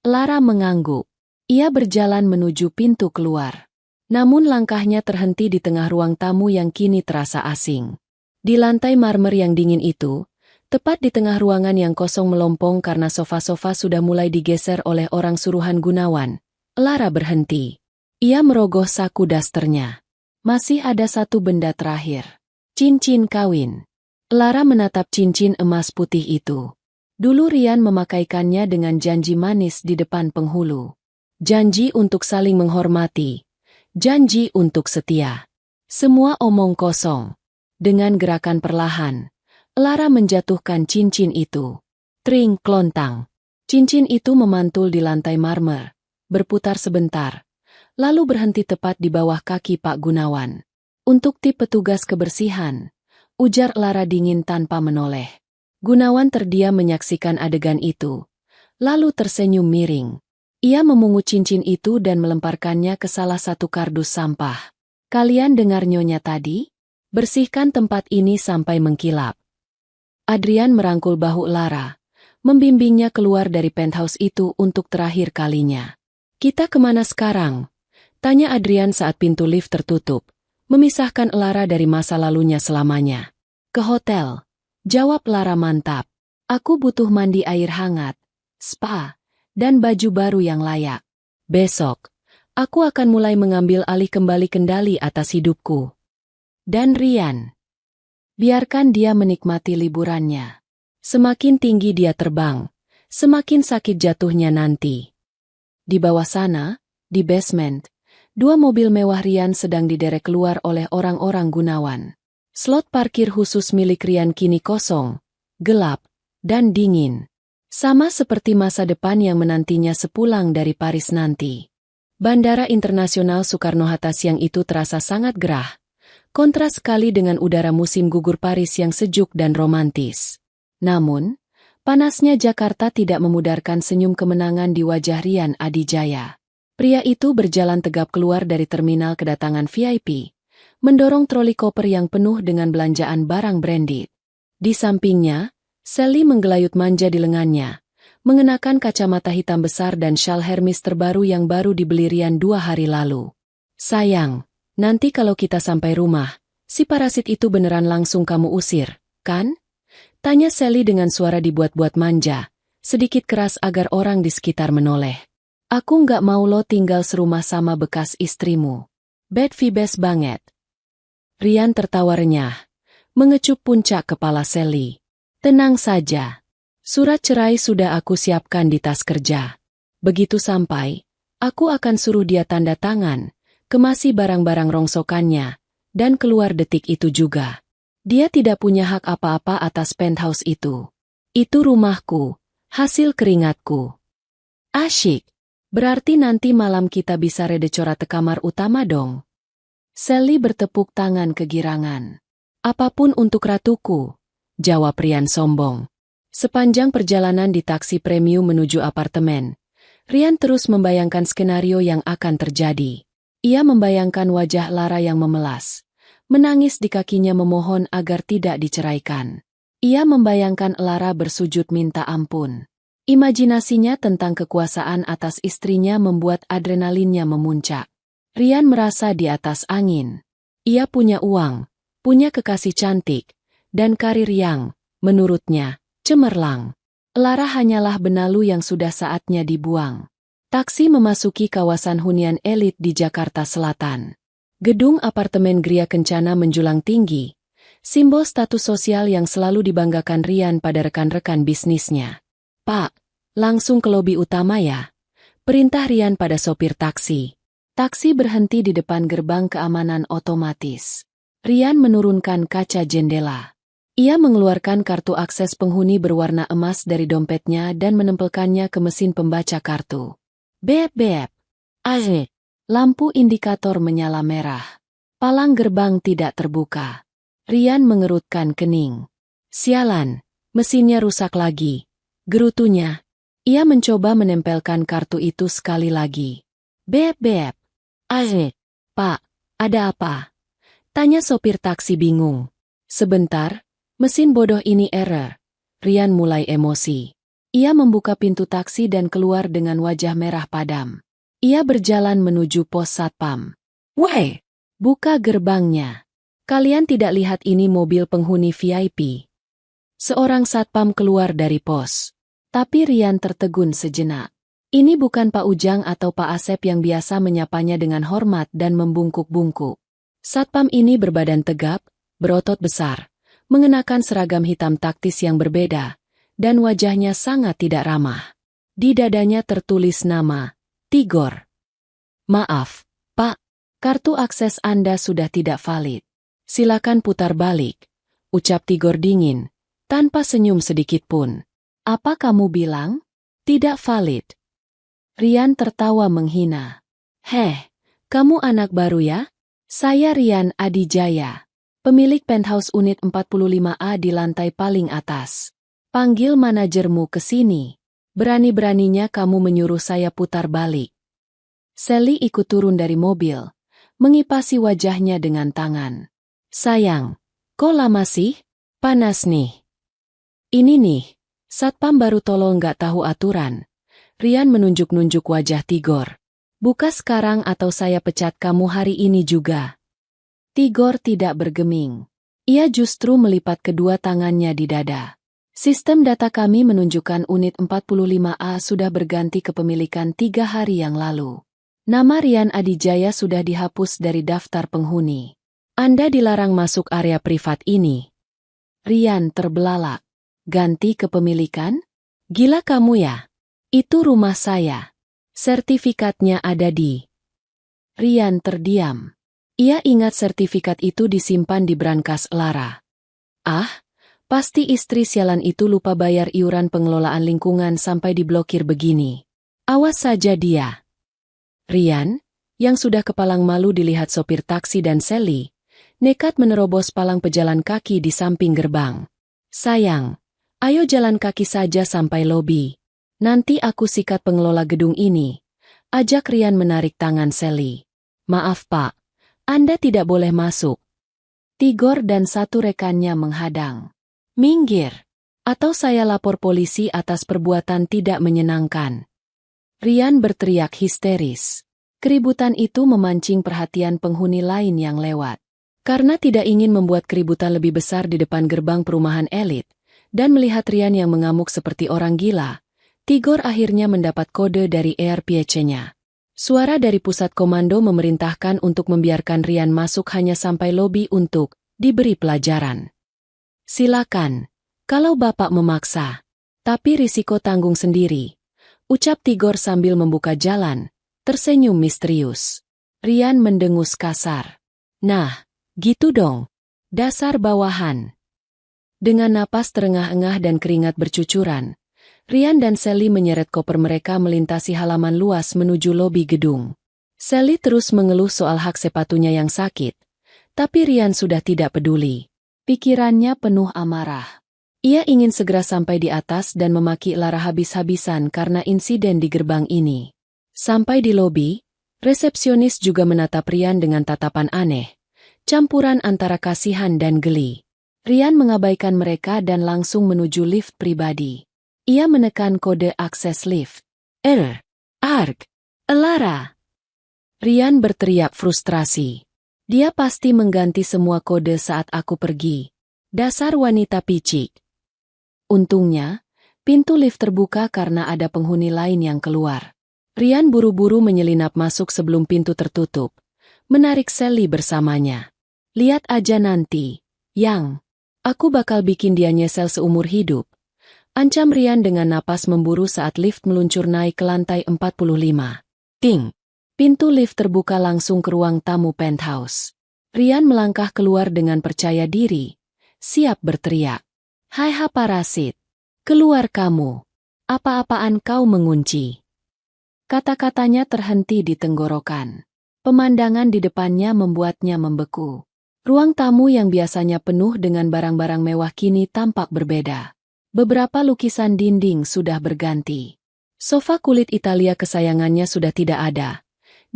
Lara mengangguk. Ia berjalan menuju pintu keluar. Namun langkahnya terhenti di tengah ruang tamu yang kini terasa asing. Di lantai marmer yang dingin itu, tepat di tengah ruangan yang kosong melompong karena sofa-sofa sudah mulai digeser oleh orang suruhan Gunawan, Lara berhenti. Ia merogoh saku dasternya. Masih ada satu benda terakhir. Cincin kawin. Lara menatap cincin emas putih itu. Dulu Rian memakaikannya dengan janji manis di depan penghulu. Janji untuk saling menghormati. Janji untuk setia. Semua omong kosong. Dengan gerakan perlahan, Lara menjatuhkan cincin itu. Tring klontang. Cincin itu memantul di lantai marmer, berputar sebentar, lalu berhenti tepat di bawah kaki Pak Gunawan. Untuk tip petugas kebersihan, ujar Lara dingin tanpa menoleh. Gunawan terdiam menyaksikan adegan itu, lalu tersenyum miring. Ia memungut cincin itu dan melemparkannya ke salah satu kardus sampah. Kalian dengar nyonya tadi? Bersihkan tempat ini sampai mengkilap. Adrian merangkul bahu Lara, membimbingnya keluar dari penthouse itu untuk terakhir kalinya. Kita kemana sekarang? Tanya Adrian saat pintu lift tertutup, memisahkan Lara dari masa lalunya selamanya. Ke hotel, jawab Lara mantap. Aku butuh mandi air hangat, spa, dan baju baru yang layak. Besok, aku akan mulai mengambil alih kembali kendali atas hidupku. Dan Rian. Biarkan dia menikmati liburannya. Semakin tinggi dia terbang, semakin sakit jatuhnya nanti. Di bawah sana, di basement, dua mobil mewah Rian sedang diderek keluar oleh orang-orang Gunawan. Slot parkir khusus milik Rian kini kosong, gelap, dan dingin. Sama seperti masa depan yang menantinya sepulang dari Paris nanti. Bandara Internasional Soekarno-Hatta siang itu terasa sangat gerah. Kontras sekali dengan udara musim gugur Paris yang sejuk dan romantis. Namun, panasnya Jakarta tidak memudarkan senyum kemenangan di wajah Rian Adijaya. Pria itu berjalan tegap keluar dari terminal kedatangan VIP, mendorong troli koper yang penuh dengan belanjaan barang branded. Di sampingnya, Sally menggelayut manja di lengannya, mengenakan kacamata hitam besar dan syal Hermes terbaru yang baru dibeli Rian 2 hari lalu. Sayang, nanti kalau kita sampai rumah, si parasit itu beneran langsung kamu usir, kan? Tanya Sally dengan suara dibuat-buat manja, sedikit keras agar orang di sekitar menoleh. Aku nggak mau lo tinggal serumah sama bekas istrimu. Bad vibes banget. Rian tertawa renyah, mengecup puncak kepala Sally. Tenang saja. Surat cerai sudah aku siapkan di tas kerja. Begitu sampai, aku akan suruh dia tanda tangan, kemasi barang-barang rongsokannya, dan keluar detik itu juga. Dia tidak punya hak apa-apa atas penthouse itu. Itu rumahku, hasil keringatku. Asyik. Berarti nanti malam kita bisa redecora ke kamar utama dong. Sally bertepuk tangan kegirangan. Apapun untuk ratuku, jawab Rian sombong. Sepanjang perjalanan di taksi premium menuju apartemen, Rian terus membayangkan skenario yang akan terjadi. Ia membayangkan wajah Lara yang memelas. Menangis di kakinya memohon agar tidak diceraikan. Ia membayangkan Lara bersujud minta ampun. Imajinasinya tentang kekuasaan atas istrinya membuat adrenalinnya memuncak. Rian merasa di atas angin. Ia punya uang, punya kekasih cantik, dan karir yang, menurutnya, cemerlang. Lara hanyalah benalu yang sudah saatnya dibuang. Taksi memasuki kawasan hunian elit di Jakarta Selatan. Gedung apartemen Gria Kencana menjulang tinggi, simbol status sosial yang selalu dibanggakan Rian pada rekan-rekan bisnisnya. "Pak, langsung ke lobi utama ya," perintah Rian pada sopir taksi. Taksi berhenti di depan gerbang keamanan otomatis. Rian menurunkan kaca jendela. Ia mengeluarkan kartu akses penghuni berwarna emas dari dompetnya dan menempelkannya ke mesin pembaca kartu. Beep beep. Azit. Lampu indikator menyala merah. Palang gerbang tidak terbuka. Rian mengerutkan kening. Sialan, mesinnya rusak lagi. Gerutunya. Ia mencoba menempelkan kartu itu sekali lagi. Beep beep. Azit. "Pak, ada apa?" tanya sopir taksi bingung. "Sebentar, mesin bodoh ini error." Rian mulai emosi. Ia membuka pintu taksi dan keluar dengan wajah merah padam. Ia berjalan menuju pos satpam. "Woi, buka gerbangnya. Kalian tidak lihat ini mobil penghuni VIP?" Seorang satpam keluar dari pos. Tapi Rian tertegun sejenak. Ini bukan Pak Ujang atau Pak Asep yang biasa menyapanya dengan hormat dan membungkuk-bungkuk. Satpam ini berbadan tegap, berotot besar, mengenakan seragam hitam taktis yang berbeda, dan wajahnya sangat tidak ramah. Di dadanya tertulis nama, Tigor. "Maaf, Pak, kartu akses Anda sudah tidak valid. Silakan putar balik," ucap Tigor dingin, tanpa senyum sedikit pun. "Apa kamu bilang? Tidak valid?" Rian tertawa menghina. "Heh, kamu anak baru ya? Saya Rian Adijaya, pemilik penthouse unit 45A di lantai paling atas. Panggil manajermu ke sini. Berani-beraninya kamu menyuruh saya putar balik." Sally ikut turun dari mobil, mengipasi wajahnya dengan tangan. "Sayang, kok lama sih? Panas nih." "Ini nih, satpam baru tolong nggak tahu aturan." Rian menunjuk-nunjuk wajah Tigor. "Buka sekarang atau saya pecat kamu hari ini juga." Tigor tidak bergeming. Ia justru melipat kedua tangannya di dada. "Sistem data kami menunjukkan unit 45A sudah berganti kepemilikan 3 hari yang lalu. Nama Rian Adijaya sudah dihapus dari daftar penghuni. Anda dilarang masuk area privat ini." Rian terbelalak. "Ganti kepemilikan? Gila kamu ya? Itu rumah saya. Sertifikatnya ada di..." Rian terdiam. Ia ingat sertifikat itu disimpan di brankas Lara. Ah, pasti istri sialan itu lupa bayar iuran pengelolaan lingkungan sampai diblokir begini. Awas saja dia. Rian, yang sudah kepalang malu dilihat sopir taksi dan Sally, nekat menerobos palang pejalan kaki di samping gerbang. "Sayang, ayo jalan kaki saja sampai lobi. Nanti aku sikat pengelola gedung ini," ajak Rian menarik tangan Sally. "Maaf Pak, Anda tidak boleh masuk." Tigor dan satu rekannya menghadang. "Minggir, atau saya lapor polisi atas perbuatan tidak menyenangkan." Rian berteriak histeris. Keributan itu memancing perhatian penghuni lain yang lewat. Karena tidak ingin membuat keributan lebih besar di depan gerbang perumahan elit, dan melihat Rian yang mengamuk seperti orang gila, Tigor akhirnya mendapat kode dari ERPC-nya. Suara dari pusat komando memerintahkan untuk membiarkan Rian masuk hanya sampai lobi untuk diberi pelajaran. "Silakan, kalau Bapak memaksa. Tapi risiko tanggung sendiri," ucap Tigor sambil membuka jalan, tersenyum misterius. Rian mendengus kasar. "Nah, gitu dong. Dasar bawahan." Dengan napas terengah-engah dan keringat bercucuran, Rian dan Sally menyeret koper mereka melintasi halaman luas menuju lobi gedung. Sally terus mengeluh soal hak sepatunya yang sakit, tapi Rian sudah tidak peduli. Pikirannya penuh amarah. Ia ingin segera sampai di atas dan memaki Lara habis-habisan karena insiden di gerbang ini. Sampai di lobi, resepsionis juga menatap Rian dengan tatapan aneh, campuran antara kasihan dan geli. Rian mengabaikan mereka dan langsung menuju lift pribadi. Ia menekan kode akses lift. Arg. Lara. Rian berteriak frustrasi. Dia pasti mengganti semua kode saat aku pergi. Dasar wanita picik. Untungnya, pintu lift terbuka karena ada penghuni lain yang keluar. Rian buru-buru menyelinap masuk sebelum pintu tertutup, menarik Sally bersamanya. Lihat aja nanti, Yang. Aku bakal bikin dia nyesel seumur hidup. Ancam Rian dengan napas memburu saat lift meluncur naik ke lantai 45. Ting! Pintu lift terbuka langsung ke ruang tamu penthouse. Rian melangkah keluar dengan percaya diri, siap berteriak. Hai parasit, keluar kamu. Apa-apaan kau mengunci? Kata-katanya terhenti di tenggorokan. Pemandangan di depannya membuatnya membeku. Ruang tamu yang biasanya penuh dengan barang-barang mewah kini tampak berbeda. Beberapa lukisan dinding sudah berganti. Sofa kulit Italia kesayangannya sudah tidak ada.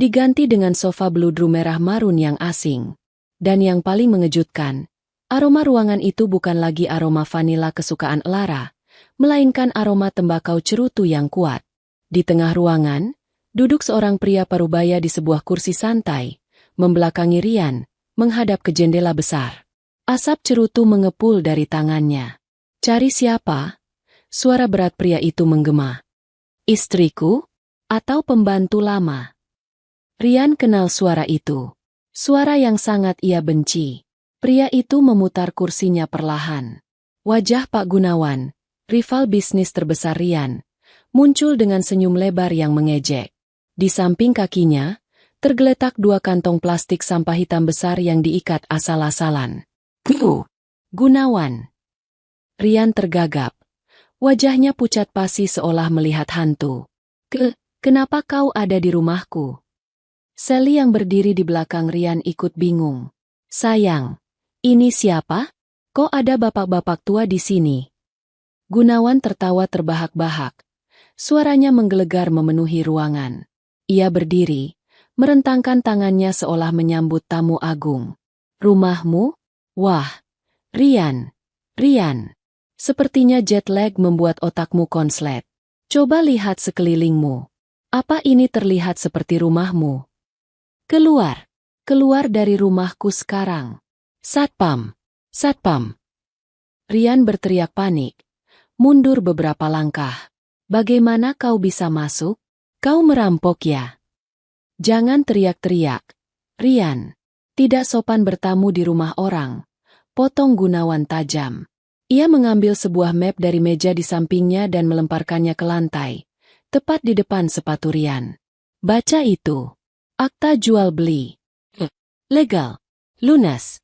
Diganti dengan sofa beludru merah marun yang asing. Dan yang paling mengejutkan, aroma ruangan itu bukan lagi aroma vanila kesukaan Lara, melainkan aroma tembakau cerutu yang kuat. Di tengah ruangan, duduk seorang pria parubaya di sebuah kursi santai, membelakangi Rian, menghadap ke jendela besar. Asap cerutu mengepul dari tangannya. Cari siapa? Suara berat pria itu menggema. Istriku? Atau pembantu lama? Rian kenal suara itu. Suara yang sangat ia benci. Pria itu memutar kursinya perlahan. Wajah Pak Gunawan, rival bisnis terbesar Rian, muncul dengan senyum lebar yang mengejek. Di samping kakinya, tergeletak 2 kantong plastik sampah hitam besar yang diikat asal-asalan. Gunawan. Rian tergagap. Wajahnya pucat pasi seolah melihat hantu. Kenapa kau ada di rumahku? Sally yang berdiri di belakang Rian ikut bingung. Sayang, ini siapa? Kok ada bapak-bapak tua di sini? Gunawan tertawa terbahak-bahak. Suaranya menggelegar memenuhi ruangan. Ia berdiri, merentangkan tangannya seolah menyambut tamu agung. Rumahmu? Wah, Rian. Sepertinya jet lag membuat otakmu konslet. Coba lihat sekelilingmu. Apa ini terlihat seperti rumahmu? Keluar dari rumahku sekarang. Satpam. Rian berteriak panik. Mundur beberapa langkah. Bagaimana kau bisa masuk? Kau merampok ya? Jangan teriak-teriak. Rian. Tidak sopan bertamu di rumah orang. Potong Gunawan tajam. Ia mengambil sebuah map dari meja di sampingnya dan melemparkannya ke lantai. Tepat di depan sepatu Rian. Baca itu. Akta jual beli. Legal. Lunas.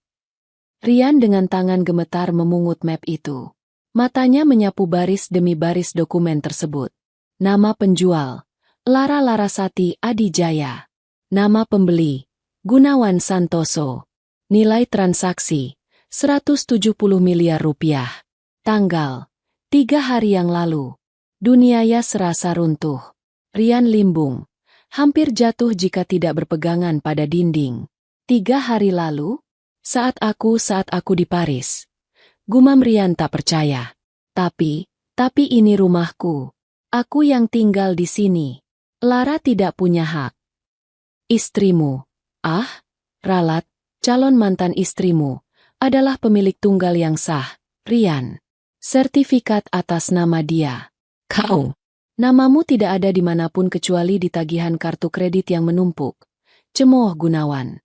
Rian dengan tangan gemetar memungut map itu. Matanya menyapu baris demi baris dokumen tersebut. Nama penjual. Lara Larasati Adijaya. Nama pembeli. Gunawan Santoso. Nilai transaksi. 170 miliar rupiah. Tanggal. 3 hari yang lalu. Duniaya serasa runtuh. Rian limbung. Hampir jatuh jika tidak berpegangan pada dinding. 3 hari lalu, saat aku di Paris. Gumam Rian tak percaya. Tapi ini rumahku. Aku yang tinggal di sini. Lara tidak punya hak. Istrimu. Ralat, calon mantan istrimu, adalah pemilik tunggal yang sah, Rian. Sertifikat atas nama dia. Kau. Namamu tidak ada dimanapun kecuali di tagihan kartu kredit yang menumpuk. Cemooh Gunawan.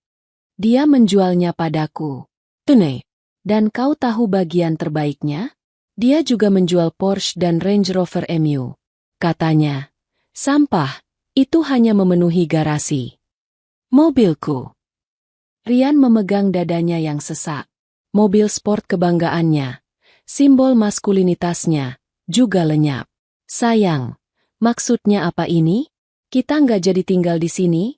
Dia menjualnya padaku. Tunai. Dan kau tahu bagian terbaiknya? Dia juga menjual Porsche dan Range Rover MU. Katanya, sampah, itu hanya memenuhi garasi. Mobilku. Rian memegang dadanya yang sesak. Mobil sport kebanggaannya, simbol maskulinitasnya, juga lenyap. Sayang. Maksudnya apa ini? Kita nggak jadi tinggal di sini?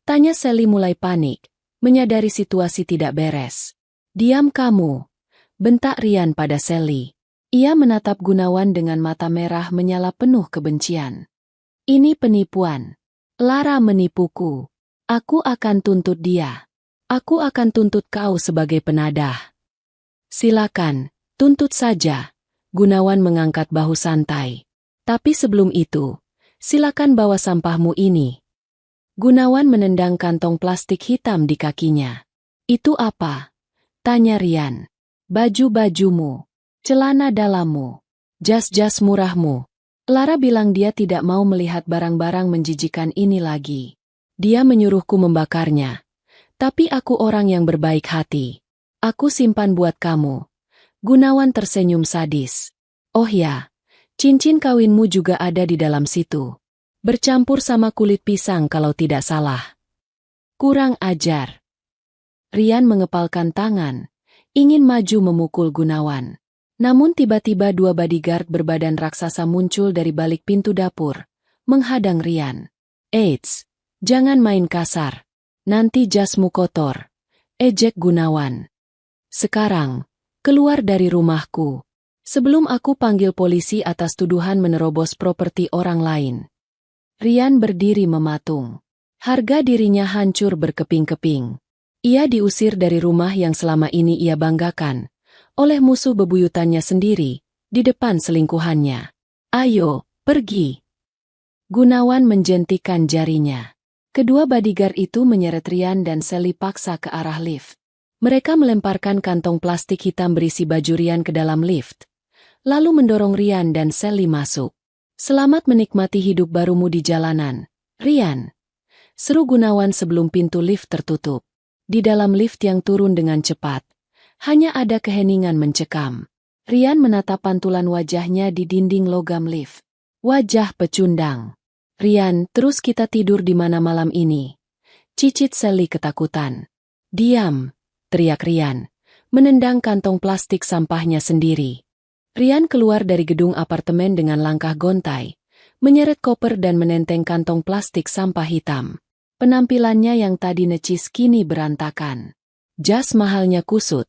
Tanya Sally mulai panik, menyadari situasi tidak beres. Diam kamu, bentak Rian pada Sally. Ia menatap Gunawan dengan mata merah menyala penuh kebencian. Ini penipuan. Lara menipuku. Aku akan tuntut dia. Aku akan tuntut kau sebagai penadah. Silakan, tuntut saja. Gunawan mengangkat bahu santai. Tapi sebelum itu, silakan bawa sampahmu ini. Gunawan menendang kantong plastik hitam di kakinya. Itu apa? Tanya Rian. Baju-bajumu, celana dalammu, jas-jas murahmu. Lara bilang dia tidak mau melihat barang-barang menjijikan ini lagi. Dia menyuruhku membakarnya. Tapi aku orang yang berbaik hati. Aku simpan buat kamu. Gunawan tersenyum sadis. Oh ya, cincin kawinmu juga ada di dalam situ. Bercampur sama kulit pisang kalau tidak salah. Kurang ajar. Rian mengepalkan tangan, ingin maju memukul Gunawan. Namun tiba-tiba dua bodyguard berbadan raksasa muncul dari balik pintu dapur, menghadang Rian. Eits, jangan main kasar. Nanti jasmu kotor. Ejek Gunawan. Sekarang, keluar dari rumahku. Sebelum aku panggil polisi atas tuduhan menerobos properti orang lain. Rian berdiri mematung. Harga dirinya hancur berkeping-keping. Ia diusir dari rumah yang selama ini ia banggakan, oleh musuh bebuyutannya sendiri, di depan selingkuhannya. Ayo, pergi. Gunawan menjentikan jarinya. Kedua bodyguard itu menyeret Rian dan Sally paksa ke arah lift. Mereka melemparkan kantong plastik hitam berisi baju Rian ke dalam lift, lalu mendorong Rian dan Sally masuk. Selamat menikmati hidup barumu di jalanan, Rian. Seru Gunawan sebelum pintu lift tertutup. Di dalam lift yang turun dengan cepat, hanya ada keheningan mencekam. Rian menatap pantulan wajahnya di dinding logam lift. Wajah pecundang. Rian, terus kita tidur di mana malam ini? Cicit Sally ketakutan. Diam, teriak Rian, menendang kantong plastik sampahnya sendiri. Rian keluar dari gedung apartemen dengan langkah gontai, menyeret koper dan menenteng kantong plastik sampah hitam. Penampilannya yang tadi necis kini berantakan. Jas mahalnya kusut,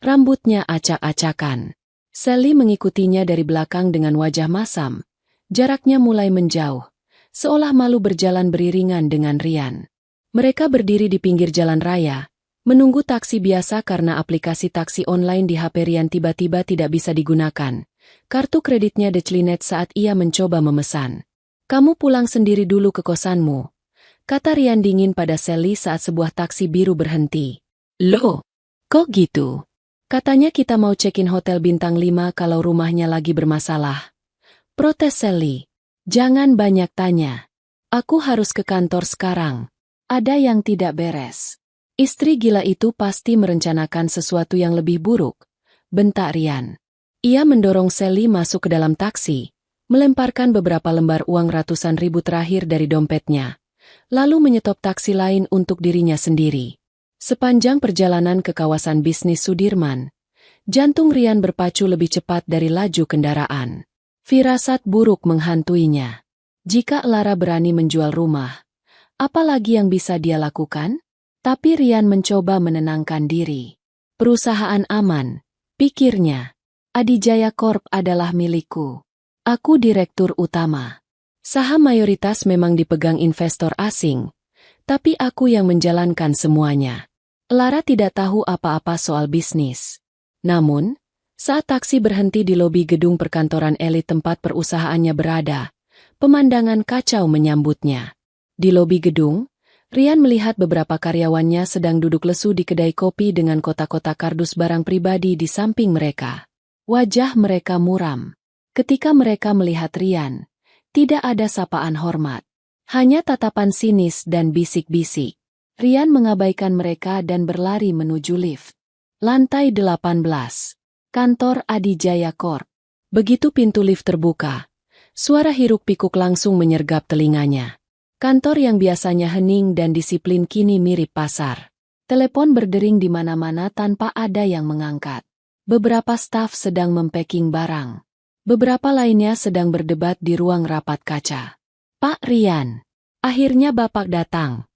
rambutnya acak-acakan. Sally mengikutinya dari belakang dengan wajah masam. Jaraknya mulai menjauh, seolah malu berjalan beriringan dengan Rian. Mereka berdiri di pinggir jalan raya, menunggu taksi biasa karena aplikasi taksi online di HP Rian tiba-tiba tidak bisa digunakan. Kartu kreditnya declinet saat ia mencoba memesan. Kamu pulang sendiri dulu ke kosanmu, kata Rian dingin pada Sally saat sebuah taksi biru berhenti. Loh, kok gitu? Katanya kita mau check-in hotel bintang 5 kalau rumahnya lagi bermasalah. Protes Sally. Jangan banyak tanya. Aku harus ke kantor sekarang. Ada yang tidak beres. Istri gila itu pasti merencanakan sesuatu yang lebih buruk, bentak Rian. Ia mendorong Sally masuk ke dalam taksi, melemparkan beberapa lembar uang ratusan ribu terakhir dari dompetnya, lalu menyetop taksi lain untuk dirinya sendiri. Sepanjang perjalanan ke kawasan bisnis Sudirman, jantung Rian berpacu lebih cepat dari laju kendaraan. Firasat buruk menghantuinya. Jika Lara berani menjual rumah, apa lagi yang bisa dia lakukan? Tapi Rian mencoba menenangkan diri. Perusahaan aman, pikirnya. Adijaya Corp adalah milikku. Aku direktur utama. Saham mayoritas memang dipegang investor asing, tapi aku yang menjalankan semuanya. Lara tidak tahu apa-apa soal bisnis. Namun, saat taksi berhenti di lobi gedung perkantoran elit tempat perusahaannya berada, pemandangan kacau menyambutnya. Di lobi gedung, Rian melihat beberapa karyawannya sedang duduk lesu di kedai kopi dengan kotak-kotak kardus barang pribadi di samping mereka. Wajah mereka muram. Ketika mereka melihat Rian, tidak ada sapaan hormat. Hanya tatapan sinis dan bisik-bisik. Rian mengabaikan mereka dan berlari menuju lift. Lantai 18. Kantor Adijaya Corp. Begitu pintu lift terbuka, suara hiruk-pikuk langsung menyergap telinganya. Kantor yang biasanya hening dan disiplin kini mirip pasar. Telepon berdering di mana-mana tanpa ada yang mengangkat. Beberapa staf sedang mempacking barang. Beberapa lainnya sedang berdebat di ruang rapat kaca. Pak Rian, akhirnya Bapak datang.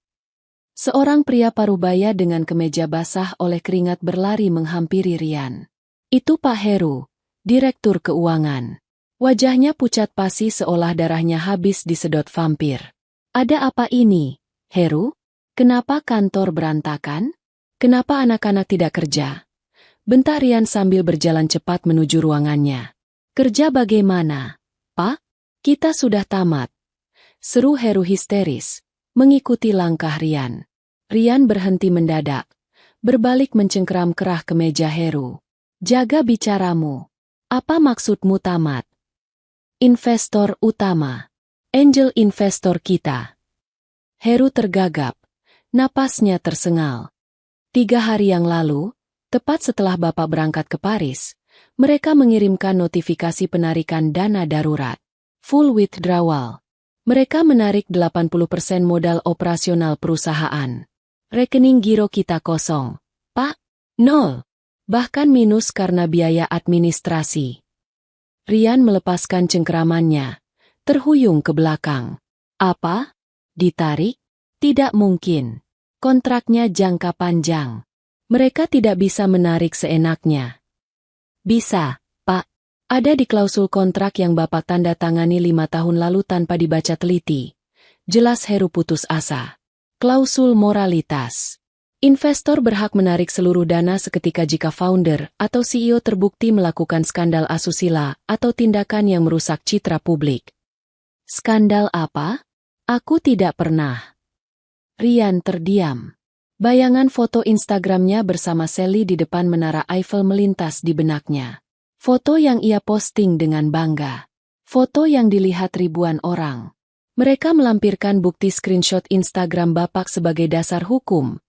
Seorang pria parubaya dengan kemeja basah oleh keringat berlari menghampiri Rian. Itu Pak Heru, Direktur Keuangan. Wajahnya pucat pasi seolah darahnya habis disedot vampir. Ada apa ini, Heru? Kenapa kantor berantakan? Kenapa anak-anak tidak kerja? Bentak Rian sambil berjalan cepat menuju ruangannya. Kerja bagaimana, Pak? Kita sudah tamat. Seru Heru histeris, mengikuti langkah Rian. Rian berhenti mendadak, berbalik mencengkeram kerah ke meja Heru. Jaga bicaramu. Apa maksudmu tamat? Investor utama. Angel investor kita. Heru tergagap. Napasnya tersengal. 3 hari yang lalu, tepat setelah Bapak berangkat ke Paris, mereka mengirimkan notifikasi penarikan dana darurat. Full withdrawal. Mereka menarik 80% modal operasional perusahaan. Rekening giro kita kosong. Pak, nol. Bahkan minus karena biaya administrasi. Rian melepaskan cengkeramannya, terhuyung ke belakang. Apa? Ditarik? Tidak mungkin. Kontraknya jangka panjang. Mereka tidak bisa menarik seenaknya. Bisa, Pak. Ada di klausul kontrak yang Bapak tanda tangani 5 tahun lalu tanpa dibaca teliti. Jelas Heru putus asa. Klausul moralitas. Investor berhak menarik seluruh dana seketika jika founder atau CEO terbukti melakukan skandal asusila atau tindakan yang merusak citra publik. Skandal apa? Aku tidak pernah. Rian terdiam. Bayangan foto Instagramnya bersama Sally di depan menara Eiffel melintas di benaknya. Foto yang ia posting dengan bangga. Foto yang dilihat ribuan orang. Mereka melampirkan bukti screenshot Instagram Bapak sebagai dasar hukum,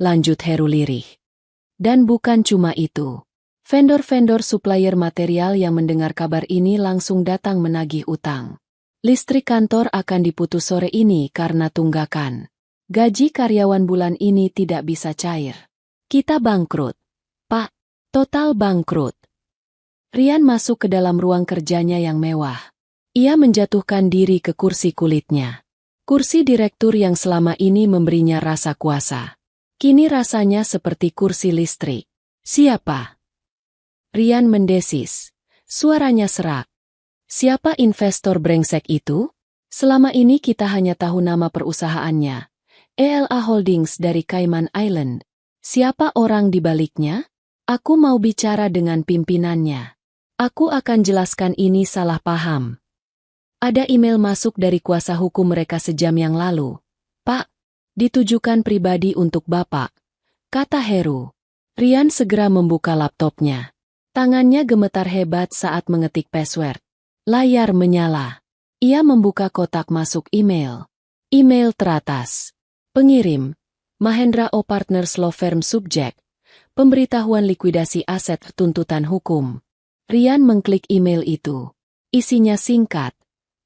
lanjut Heru lirih. Dan bukan cuma itu. Vendor-vendor supplier material yang mendengar kabar ini langsung datang menagih utang. Listrik kantor akan diputus sore ini karena tunggakan. Gaji karyawan bulan ini tidak bisa cair. Kita bangkrut. Pak, total bangkrut. Rian masuk ke dalam ruang kerjanya yang mewah. Ia menjatuhkan diri ke kursi kulitnya. Kursi direktur yang selama ini memberinya rasa kuasa. Kini rasanya seperti kursi listrik. Siapa? Rian mendesis. Suaranya serak. Siapa investor brengsek itu? Selama ini kita hanya tahu nama perusahaannya. ELA Holdings dari Cayman Island. Siapa orang di baliknya? Aku mau bicara dengan pimpinannya. Aku akan jelaskan ini salah paham. Ada email masuk dari kuasa hukum mereka sejam yang lalu. Pak, ditujukan pribadi untuk Bapak, kata Heru. Rian segera membuka laptopnya. Tangannya gemetar hebat saat mengetik password. Layar menyala. Ia membuka kotak masuk email. Email teratas. Pengirim, Mahendra O Partners Law Firm Subjek. Pemberitahuan likuidasi aset tuntutan hukum. Rian mengklik email itu. Isinya singkat,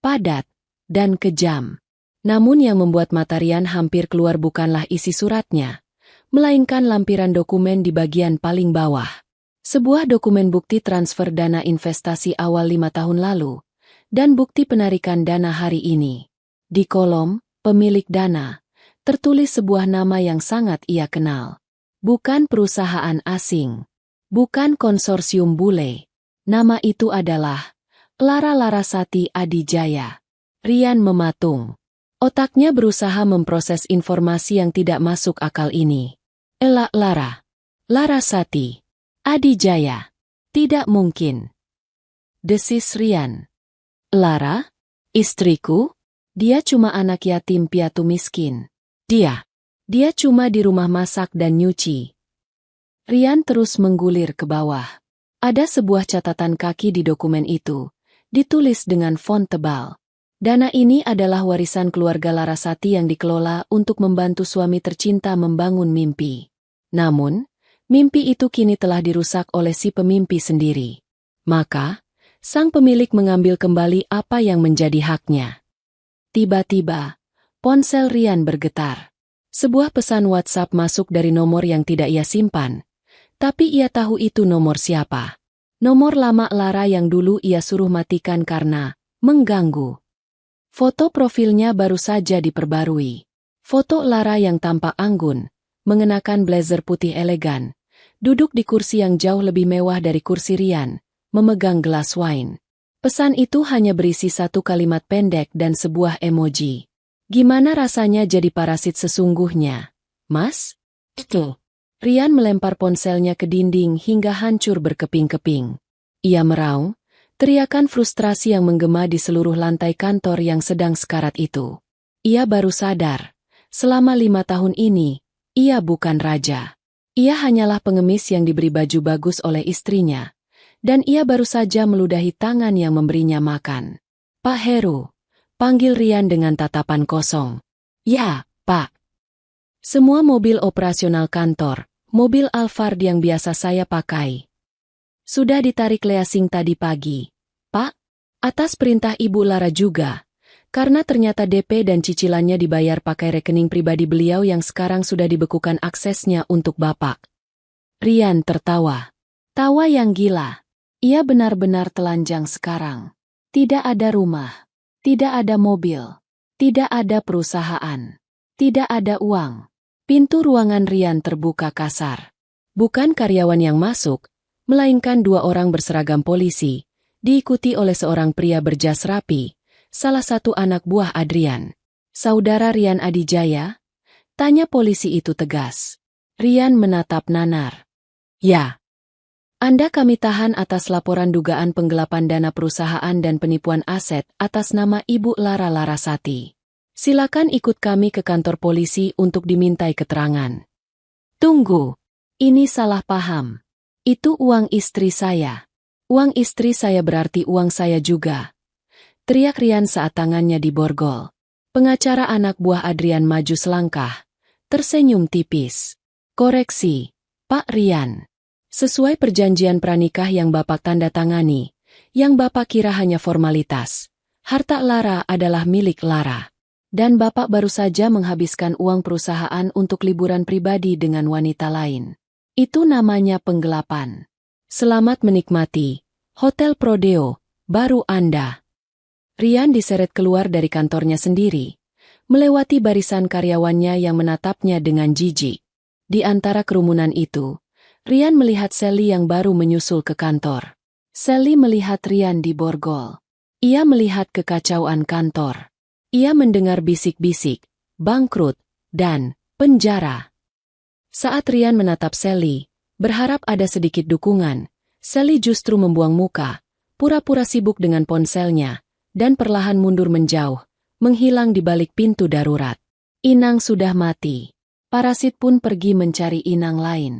padat, dan kejam. Namun yang membuat mata Rian hampir keluar bukanlah isi suratnya, melainkan lampiran dokumen di bagian paling bawah. Sebuah dokumen bukti transfer dana investasi awal 5 tahun lalu, dan bukti penarikan dana hari ini. Di kolom, pemilik dana, tertulis sebuah nama yang sangat ia kenal. Bukan perusahaan asing. Bukan konsorsium bule. Nama itu adalah Lara Larasati Adijaya. Rian mematung. Otaknya berusaha memproses informasi yang tidak masuk akal ini. Lara Larasati Adijaya. Tidak mungkin. Desis Rian. Lara? Istriku? Dia cuma anak yatim piatu miskin. Dia cuma di rumah masak dan nyuci. Rian terus menggulir ke bawah. Ada sebuah catatan kaki di dokumen itu, ditulis dengan font tebal. Dana ini adalah warisan keluarga Larasati yang dikelola untuk membantu suami tercinta membangun mimpi. Namun, mimpi itu kini telah dirusak oleh si pemimpi sendiri. Maka, sang pemilik mengambil kembali apa yang menjadi haknya. Tiba-tiba, ponsel Rian bergetar. Sebuah pesan WhatsApp masuk dari nomor yang tidak ia simpan. Tapi ia tahu itu nomor siapa. Nomor lama Lara yang dulu ia suruh matikan karena mengganggu. Foto profilnya baru saja diperbarui. Foto Lara yang tampak anggun, mengenakan blazer putih elegan, duduk di kursi yang jauh lebih mewah dari kursi Rian, memegang gelas wine. Pesan itu hanya berisi satu kalimat pendek dan sebuah emoji. Gimana rasanya jadi parasit sesungguhnya, Mas? Itu. Rian melempar ponselnya ke dinding hingga hancur berkeping-keping. Ia meraung, Teriakan frustrasi yang menggema di seluruh lantai kantor yang sedang sekarat itu. Ia baru sadar, selama 5 tahun ini, ia bukan raja. Ia hanyalah pengemis yang diberi baju bagus oleh istrinya, dan ia baru saja meludahi tangan yang memberinya makan. Pak Heru, panggil Rian dengan tatapan kosong. Ya, Pak. Semua mobil operasional kantor, mobil Alphard yang biasa saya pakai, sudah ditarik leasing tadi pagi. Pak, atas perintah Ibu Lara juga, karena ternyata DP dan cicilannya dibayar pakai rekening pribadi beliau yang sekarang sudah dibekukan aksesnya untuk Bapak. Rian tertawa. Tawa yang gila. Ia benar-benar telanjang sekarang. Tidak ada rumah, tidak ada mobil, tidak ada perusahaan, tidak ada uang. Pintu ruangan Rian terbuka kasar. Bukan karyawan yang masuk, melainkan 2 orang berseragam polisi, diikuti oleh seorang pria berjas rapi, salah satu anak buah Adrian. Saudara Rian Adijaya? Tanya polisi itu tegas. Rian menatap nanar. Ya. Anda kami tahan atas laporan dugaan penggelapan dana perusahaan dan penipuan aset atas nama Ibu Lara Larasati. Silakan ikut kami ke kantor polisi untuk dimintai keterangan. Tunggu. Ini salah paham. Itu uang istri saya. Uang istri saya berarti uang saya juga. Teriak Rian saat tangannya diborgol. Pengacara anak buah Adrian maju selangkah. Tersenyum tipis. Koreksi, Pak Rian. Sesuai perjanjian pranikah yang Bapak tanda tangani, yang Bapak kira hanya formalitas. Harta Lara adalah milik Lara. Dan Bapak baru saja menghabiskan uang perusahaan untuk liburan pribadi dengan wanita lain. Itu namanya penggelapan. Selamat menikmati. Hotel Prodeo, baru Anda. Rian diseret keluar dari kantornya sendiri, melewati barisan karyawannya yang menatapnya dengan jijik. Di antara kerumunan itu, Rian melihat Sally yang baru menyusul ke kantor. Sally melihat Rian diborgol. Ia melihat kekacauan kantor. Ia mendengar bisik-bisik, bangkrut, dan penjara. Saat Rian menatap Sally, berharap ada sedikit dukungan, Sally justru membuang muka, pura-pura sibuk dengan ponselnya, dan perlahan mundur menjauh, menghilang di balik pintu darurat. Inang sudah mati. Parasit pun pergi mencari inang lain.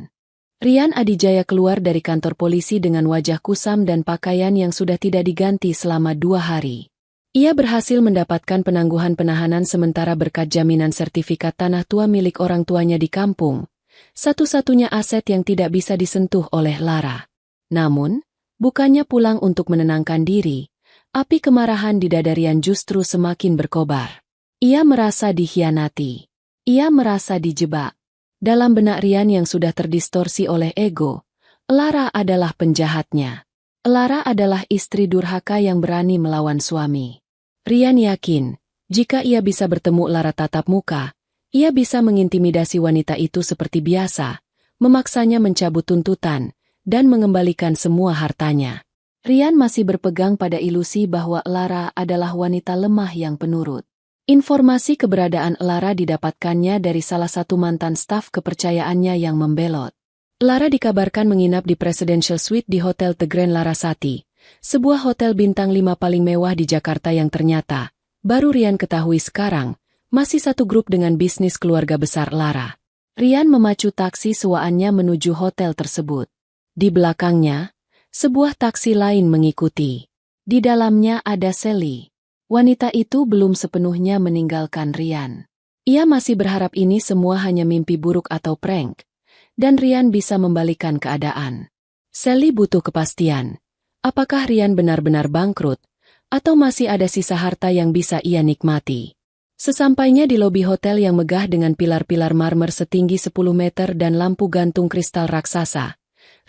Rian Adijaya keluar dari kantor polisi dengan wajah kusam dan pakaian yang sudah tidak diganti selama 2 hari. Ia berhasil mendapatkan penangguhan penahanan sementara berkat jaminan sertifikat tanah tua milik orang tuanya di kampung. Satu-satunya aset yang tidak bisa disentuh oleh Lara. Namun, bukannya pulang untuk menenangkan diri, api kemarahan di dada Rian justru semakin berkobar. Ia merasa dikhianati. Ia merasa dijebak. Dalam benak Rian yang sudah terdistorsi oleh ego, Lara adalah penjahatnya. Lara adalah istri durhaka yang berani melawan suami. Rian yakin, jika ia bisa bertemu Lara tatap muka, ia bisa mengintimidasi wanita itu seperti biasa, memaksanya mencabut tuntutan, dan mengembalikan semua hartanya. Rian masih berpegang pada ilusi bahwa Lara adalah wanita lemah yang penurut. Informasi keberadaan Lara didapatkannya dari salah satu mantan staf kepercayaannya yang membelot. Lara dikabarkan menginap di Presidential Suite di Hotel The Grand Larasati, sebuah hotel bintang 5 paling mewah di Jakarta yang ternyata, baru Rian ketahui sekarang, masih satu grup dengan bisnis keluarga besar Lara. Rian memacu taksi sewaannya menuju hotel tersebut. Di belakangnya, sebuah taksi lain mengikuti. Di dalamnya ada Sally. Wanita itu belum sepenuhnya meninggalkan Rian. Ia masih berharap ini semua hanya mimpi buruk atau prank, dan Rian bisa membalikan keadaan. Sally butuh kepastian. Apakah Rian benar-benar bangkrut, atau masih ada sisa harta yang bisa ia nikmati? Sesampainya di lobi hotel yang megah dengan pilar-pilar marmer setinggi 10 meter dan lampu gantung kristal raksasa,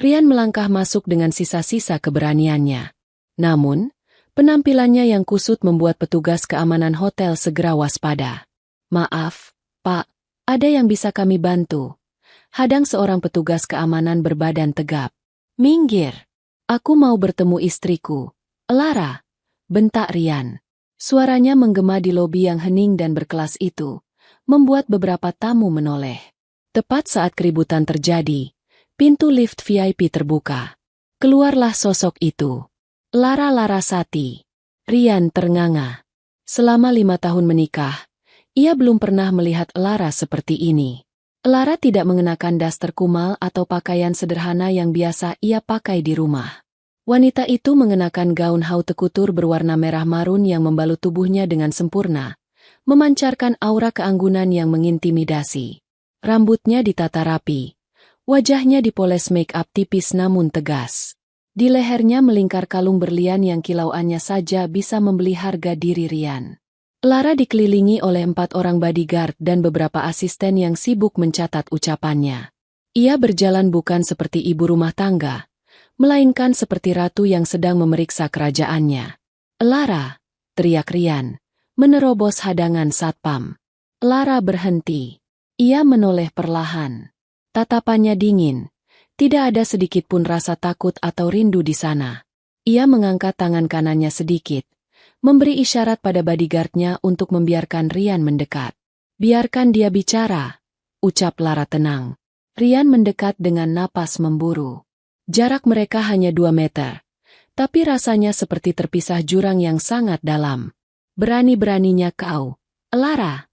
Rian melangkah masuk dengan sisa-sisa keberaniannya. Namun, penampilannya yang kusut membuat petugas keamanan hotel segera waspada. "Maaf, Pak, ada yang bisa kami bantu?" Hadang seorang petugas keamanan berbadan tegap. "Minggir, aku mau bertemu istriku, Lara," bentak Rian. Suaranya menggema di lobi yang hening dan berkelas itu, membuat beberapa tamu menoleh. Tepat saat keributan terjadi, pintu lift VIP terbuka. Keluarlah sosok itu. Lara Larasati. Rian ternganga. Selama 5 tahun menikah, ia belum pernah melihat Lara seperti ini. Lara tidak mengenakan daster kumal atau pakaian sederhana yang biasa ia pakai di rumah. Wanita itu mengenakan gaun haute couture berwarna merah marun yang membalut tubuhnya dengan sempurna, memancarkan aura keanggunan yang mengintimidasi. Rambutnya ditata rapi, wajahnya dipoles make-up tipis namun tegas. Di lehernya melingkar kalung berlian yang kilauannya saja bisa membeli harga diri Rian. Lara dikelilingi oleh 4 orang bodyguard dan beberapa asisten yang sibuk mencatat ucapannya. Ia berjalan bukan seperti ibu rumah tangga, melainkan seperti ratu yang sedang memeriksa kerajaannya. "Lara!" teriak Rian, menerobos hadangan satpam. Lara berhenti. Ia menoleh perlahan. Tatapannya dingin. Tidak ada sedikit pun rasa takut atau rindu di sana. Ia mengangkat tangan kanannya sedikit, memberi isyarat pada bodyguardnya untuk membiarkan Rian mendekat. "Biarkan dia bicara," ucap Lara tenang. Rian mendekat dengan napas memburu. Jarak mereka hanya 2 meter, tapi rasanya seperti terpisah jurang yang sangat dalam. "Berani-beraninya kau, Lara."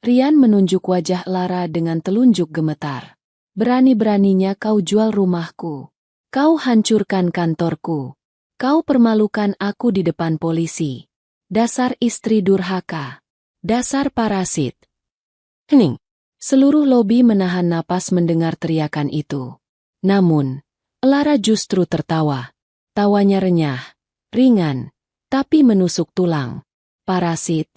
Rian menunjuk wajah Lara dengan telunjuk gemetar. "Berani-beraninya kau jual rumahku. Kau hancurkan kantorku. Kau permalukan aku di depan polisi. Dasar istri durhaka. Dasar parasit." Hening. Seluruh lobi menahan napas mendengar teriakan itu. Namun, Lara justru tertawa. Tawanya renyah, ringan, tapi menusuk tulang. "Parasit,"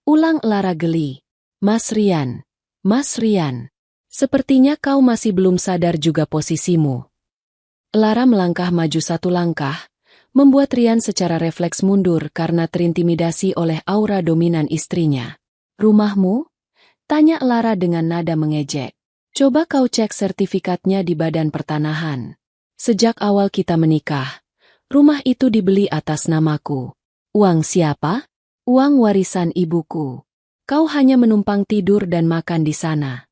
ulang Lara geli. "Mas Rian, Mas Rian. Sepertinya kau masih belum sadar juga posisimu." Lara melangkah maju 1 langkah, membuat Rian secara refleks mundur karena terintimidasi oleh aura dominan istrinya. "Rumahmu?" tanya Lara dengan nada mengejek. "Coba kau cek sertifikatnya di Badan Pertanahan. Sejak awal kita menikah, rumah itu dibeli atas namaku. Uang siapa? Uang warisan ibuku. Kau hanya menumpang tidur dan makan di sana."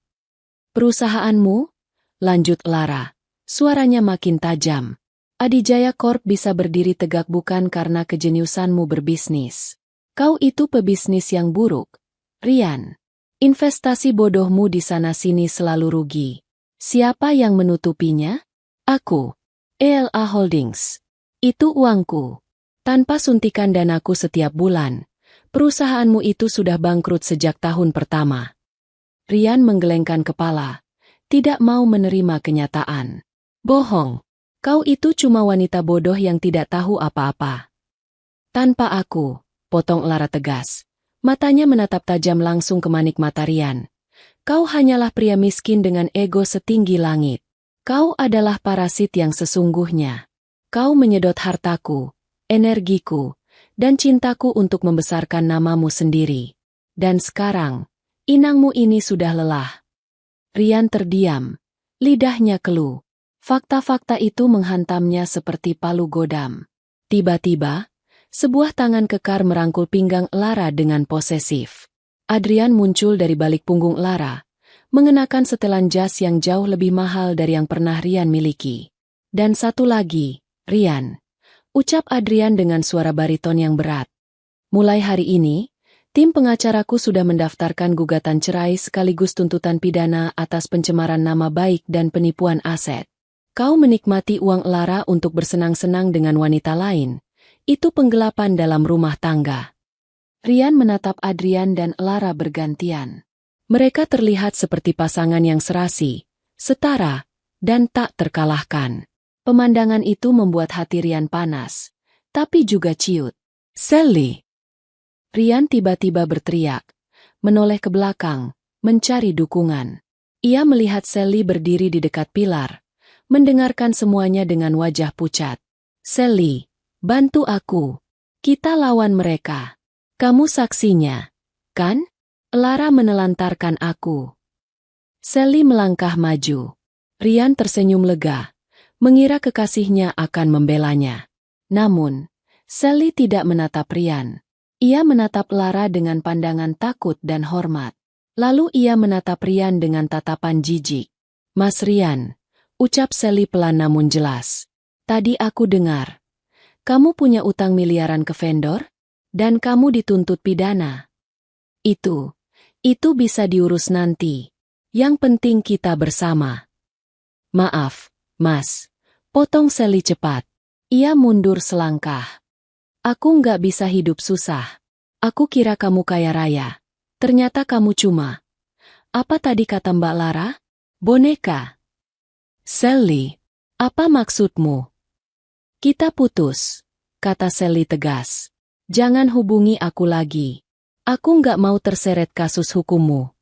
"Perusahaanmu?" lanjut Lara. Suaranya makin tajam. "Adijaya Corp bisa berdiri tegak bukan karena kejeniusanmu berbisnis. Kau itu pebisnis yang buruk, Rian. Investasi bodohmu di sana-sini selalu rugi. Siapa yang menutupinya? Aku. ELA Holdings. Itu uangku. Tanpa suntikan danaku setiap bulan, perusahaanmu itu sudah bangkrut sejak tahun pertama." Rian menggelengkan kepala, tidak mau menerima kenyataan. "Bohong. Kau itu cuma wanita bodoh yang tidak tahu apa-apa." "Tanpa aku," potong Lara tegas. Matanya menatap tajam langsung ke manik mata Rian. "Kau hanyalah pria miskin dengan ego setinggi langit. Kau adalah parasit yang sesungguhnya. Kau menyedot hartaku, energiku, dan cintaku untuk membesarkan namamu sendiri. Dan sekarang, inangmu ini sudah lelah." Rian terdiam, lidahnya keluh. Fakta-fakta itu menghantamnya seperti palu godam. Tiba-tiba, sebuah tangan kekar merangkul pinggang Lara dengan posesif. Adrian muncul dari balik punggung Lara, mengenakan setelan jas yang jauh lebih mahal dari yang pernah Rian miliki. "Dan satu lagi, Rian," ucap Adrian dengan suara bariton yang berat. "Mulai hari ini, tim pengacaraku sudah mendaftarkan gugatan cerai sekaligus tuntutan pidana atas pencemaran nama baik dan penipuan aset. Kau menikmati uang Lara untuk bersenang-senang dengan wanita lain. Itu penggelapan dalam rumah tangga." Rian menatap Adrian dan Lara bergantian. Mereka terlihat seperti pasangan yang serasi, setara, dan tak terkalahkan. Pemandangan itu membuat hati Rian panas, tapi juga ciut. "Sally!" Rian tiba-tiba berteriak, menoleh ke belakang, mencari dukungan. Ia melihat Sally berdiri di dekat pilar, mendengarkan semuanya dengan wajah pucat. "Sally, bantu aku. Kita lawan mereka. Kamu saksinya, kan?" Lara menelantarkan aku. Sally melangkah maju. Rian tersenyum lega, mengira kekasihnya akan membelanya. Namun, Sally tidak menatap Rian. Ia menatap Lara dengan pandangan takut dan hormat. Lalu ia menatap Rian dengan tatapan jijik. "Mas Rian," ucap Sally pelan namun jelas. "Tadi aku dengar. Kamu punya utang miliaran ke vendor? Dan kamu dituntut pidana. Itu bisa diurus nanti. Yang penting kita bersama. Maaf, Mas. Potong Sally cepat. Ia mundur selangkah. Aku nggak bisa hidup susah. Aku kira kamu kaya raya. Ternyata kamu cuma. Apa tadi kata Mbak Lara? Boneka. Sally, apa maksudmu? Kita putus, kata Sally tegas. Jangan hubungi aku lagi. Aku nggak mau terseret kasus hukummu.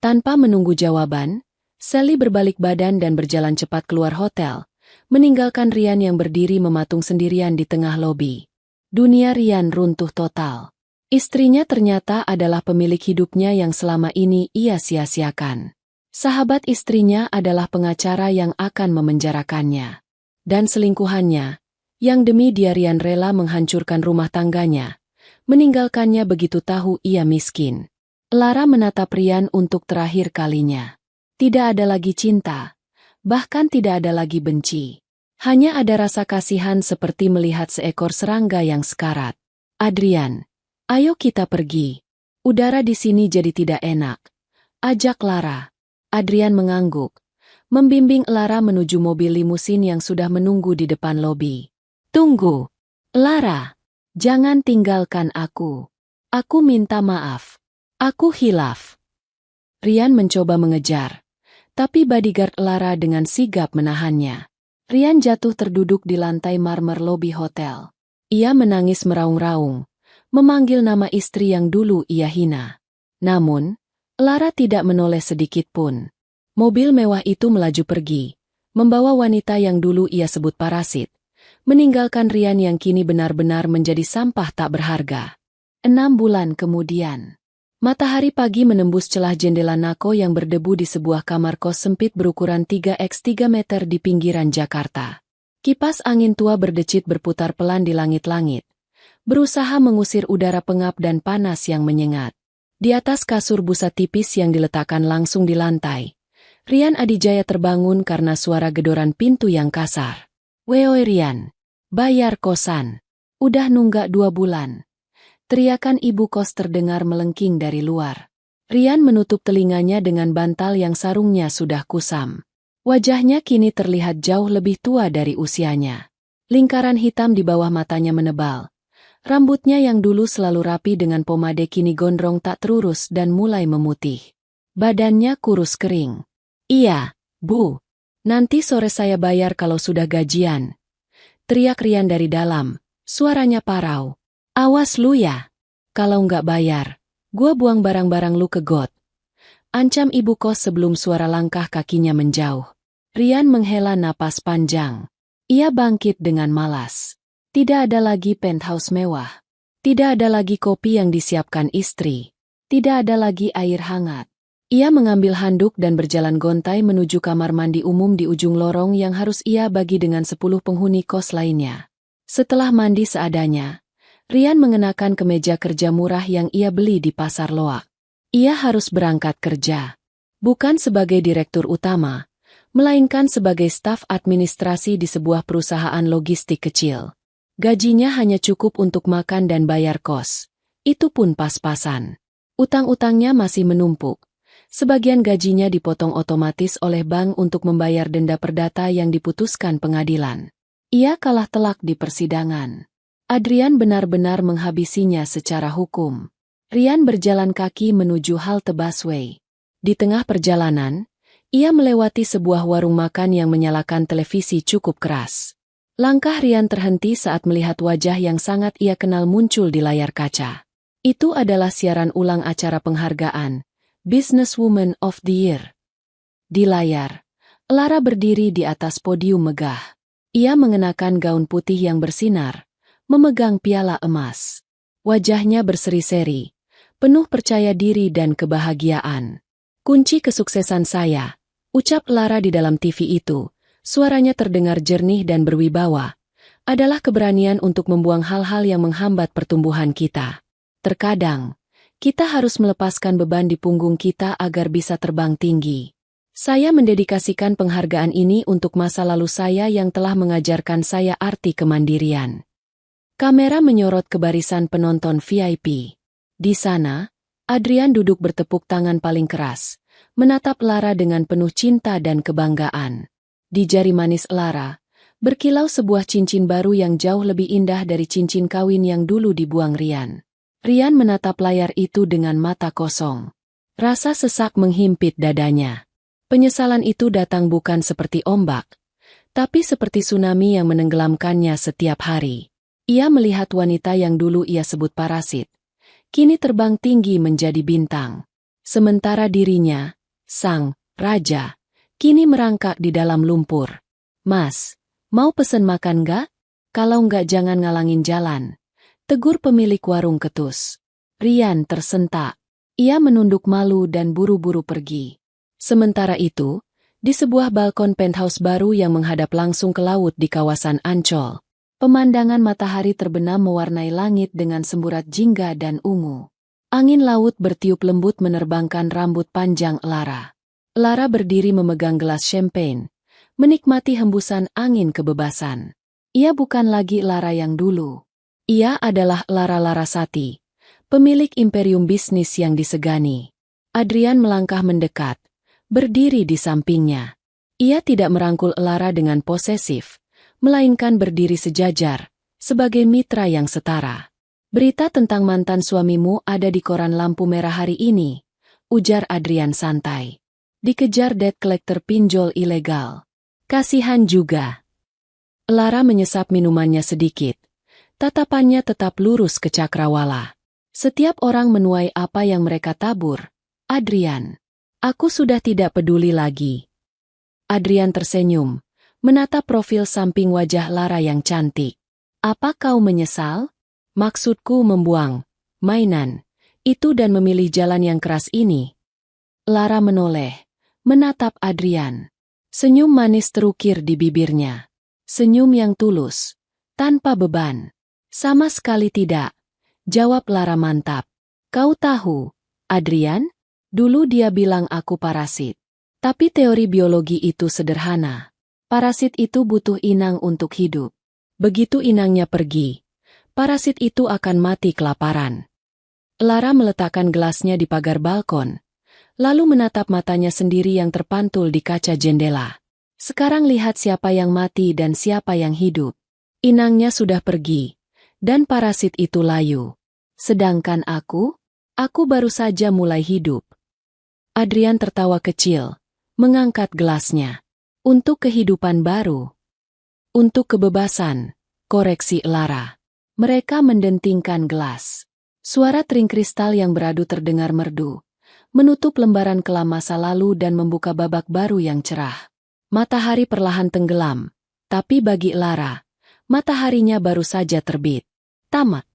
Tanpa menunggu jawaban, Sally berbalik badan dan berjalan cepat keluar hotel, meninggalkan Rian yang berdiri mematung sendirian di tengah lobi. Dunia Rian runtuh total. Istrinya ternyata adalah pemilik hidupnya yang selama ini ia sia-siakan. Sahabat istrinya adalah pengacara yang akan memenjarakannya. Dan selingkuhannya, yang demi dia Rian rela menghancurkan rumah tangganya, meninggalkannya begitu tahu ia miskin. Lara menatap Rian untuk terakhir kalinya. Tidak ada lagi cinta, bahkan tidak ada lagi benci. Hanya ada rasa kasihan seperti melihat seekor serangga yang sekarat. Adrian, ayo kita pergi. Udara di sini jadi tidak enak. Ajak Lara. Adrian mengangguk, membimbing Lara menuju mobil limusin yang sudah menunggu di depan lobi. Tunggu. Lara, jangan tinggalkan aku. Aku minta maaf. Aku hilaf. Rian mencoba mengejar, tapi bodyguard Lara dengan sigap menahannya. Rian jatuh terduduk di lantai marmer lobi hotel. Ia menangis meraung-raung, memanggil nama istri yang dulu ia hina. Namun, Lara tidak menoleh sedikit pun. Mobil mewah itu melaju pergi, membawa wanita yang dulu ia sebut parasit, meninggalkan Rian yang kini benar-benar menjadi sampah tak berharga. 6 bulan kemudian, matahari pagi menembus celah jendela Nako yang berdebu di sebuah kamar kos sempit berukuran 3x3 meter di pinggiran Jakarta. Kipas angin tua berdecit berputar pelan di langit-langit, berusaha mengusir udara pengap dan panas yang menyengat. Di atas kasur busa tipis yang diletakkan langsung di lantai, Rian Adijaya terbangun karena suara gedoran pintu yang kasar. "Weoi Rian, bayar kosan. Udah nunggak 2 bulan. Teriakan ibu kos terdengar melengking dari luar. Rian menutup telinganya dengan bantal yang sarungnya sudah kusam. Wajahnya kini terlihat jauh lebih tua dari usianya. Lingkaran hitam di bawah matanya menebal. Rambutnya yang dulu selalu rapi dengan pomade kini gondrong tak terurus dan mulai memutih. Badannya kurus kering. "Iya, Bu. Nanti sore saya bayar kalau sudah gajian," teriak Rian dari dalam, suaranya parau. "Awas lu ya. Kalau nggak bayar, gua buang barang-barang lu ke got," ancam ibu kos sebelum suara langkah kakinya menjauh. Rian menghela napas panjang. Ia bangkit dengan malas. Tidak ada lagi penthouse mewah. Tidak ada lagi kopi yang disiapkan istri. Tidak ada lagi air hangat. Ia mengambil handuk dan berjalan gontai menuju kamar mandi umum di ujung lorong yang harus ia bagi dengan 10 penghuni kos lainnya. Setelah mandi seadanya, Rian mengenakan kemeja kerja murah yang ia beli di pasar loak. Ia harus berangkat kerja. Bukan sebagai direktur utama, melainkan sebagai staf administrasi di sebuah perusahaan logistik kecil. Gajinya hanya cukup untuk makan dan bayar kos. Itu pun pas-pasan. Utang-utangnya masih menumpuk. Sebagian gajinya dipotong otomatis oleh bank untuk membayar denda perdata yang diputuskan pengadilan. Ia kalah telak di persidangan. Adrian benar-benar menghabisinya secara hukum. Rian berjalan kaki menuju halte busway. Di tengah perjalanan, ia melewati sebuah warung makan yang menyalakan televisi cukup keras. Langkah Rian terhenti saat melihat wajah yang sangat ia kenal muncul di layar kaca. Itu adalah siaran ulang acara penghargaan, Businesswoman of the Year. Di layar, Lara berdiri di atas podium megah. Ia mengenakan gaun putih yang bersinar, memegang piala emas. Wajahnya berseri-seri, penuh percaya diri dan kebahagiaan. "Kunci kesuksesan saya," ucap Lara di dalam TV itu, suaranya terdengar jernih dan berwibawa, "adalah keberanian untuk membuang hal-hal yang menghambat pertumbuhan kita. Terkadang, kita harus melepaskan beban di punggung kita agar bisa terbang tinggi. Saya mendedikasikan penghargaan ini untuk masa lalu saya yang telah mengajarkan saya arti kemandirian. Kamera menyorot ke barisan penonton VIP. Di sana, Adrian duduk bertepuk tangan paling keras, menatap Lara dengan penuh cinta dan kebanggaan. Di jari manis Lara, berkilau sebuah cincin baru yang jauh lebih indah dari cincin kawin yang dulu dibuang Rian. Rian menatap layar itu dengan mata kosong. Rasa sesak menghimpit dadanya. Penyesalan itu datang bukan seperti ombak, tapi seperti tsunami yang menenggelamkannya setiap hari. Ia melihat wanita yang dulu ia sebut parasit, kini terbang tinggi menjadi bintang. Sementara dirinya, sang raja, kini merangkak di dalam lumpur. "Mas, mau pesen makan gak? Kalau nggak jangan ngalangin jalan," tegur pemilik warung ketus. Rian tersentak. Ia menunduk malu dan buru-buru pergi. Sementara itu, di sebuah balkon penthouse baru yang menghadap langsung ke laut di kawasan Ancol, pemandangan matahari terbenam mewarnai langit dengan semburat jingga dan ungu. Angin laut bertiup lembut menerbangkan rambut panjang Lara. Lara berdiri memegang gelas champagne, menikmati hembusan angin kebebasan. Ia bukan lagi Lara yang dulu. Ia adalah Lara Larasati, pemilik imperium bisnis yang disegani. Adrian melangkah mendekat, berdiri di sampingnya. Ia tidak merangkul Lara dengan posesif, melainkan berdiri sejajar, sebagai mitra yang setara. "Berita tentang mantan suamimu ada di koran lampu merah hari ini," ujar Adrian santai. "Dikejar debt collector pinjol ilegal. Kasihan juga." Lara menyesap minumannya sedikit. Tatapannya tetap lurus ke cakrawala. "Setiap orang menuai apa yang mereka tabur, Adrian. Aku sudah tidak peduli lagi." Adrian tersenyum, menatap profil samping wajah Lara yang cantik. "Apa kau menyesal?" "Maksudku membuang mainan itu dan memilih jalan yang keras ini." Lara menoleh, menatap Adrian. Senyum manis terukir di bibirnya. Senyum yang tulus, tanpa beban. "Sama sekali tidak," jawab Lara mantap. "Kau tahu, Adrian, dulu dia bilang aku parasit. Tapi teori biologi itu sederhana. Parasit itu butuh inang untuk hidup. Begitu inangnya pergi, parasit itu akan mati kelaparan." Lara meletakkan gelasnya di pagar balkon, lalu menatap matanya sendiri yang terpantul di kaca jendela. Sekarang lihat siapa yang mati dan siapa yang hidup. Inangnya sudah pergi, dan parasit itu layu. Sedangkan aku baru saja mulai hidup. Adrian tertawa kecil, mengangkat gelasnya. "Untuk kehidupan baru. Untuk kebebasan," koreksi Lara. Mereka mendentingkan gelas. Suara tering kristal yang beradu terdengar merdu, menutup lembaran kelam masa lalu dan membuka babak baru yang cerah. Matahari perlahan tenggelam, tapi bagi Lara, mataharinya baru saja terbit. Tamat.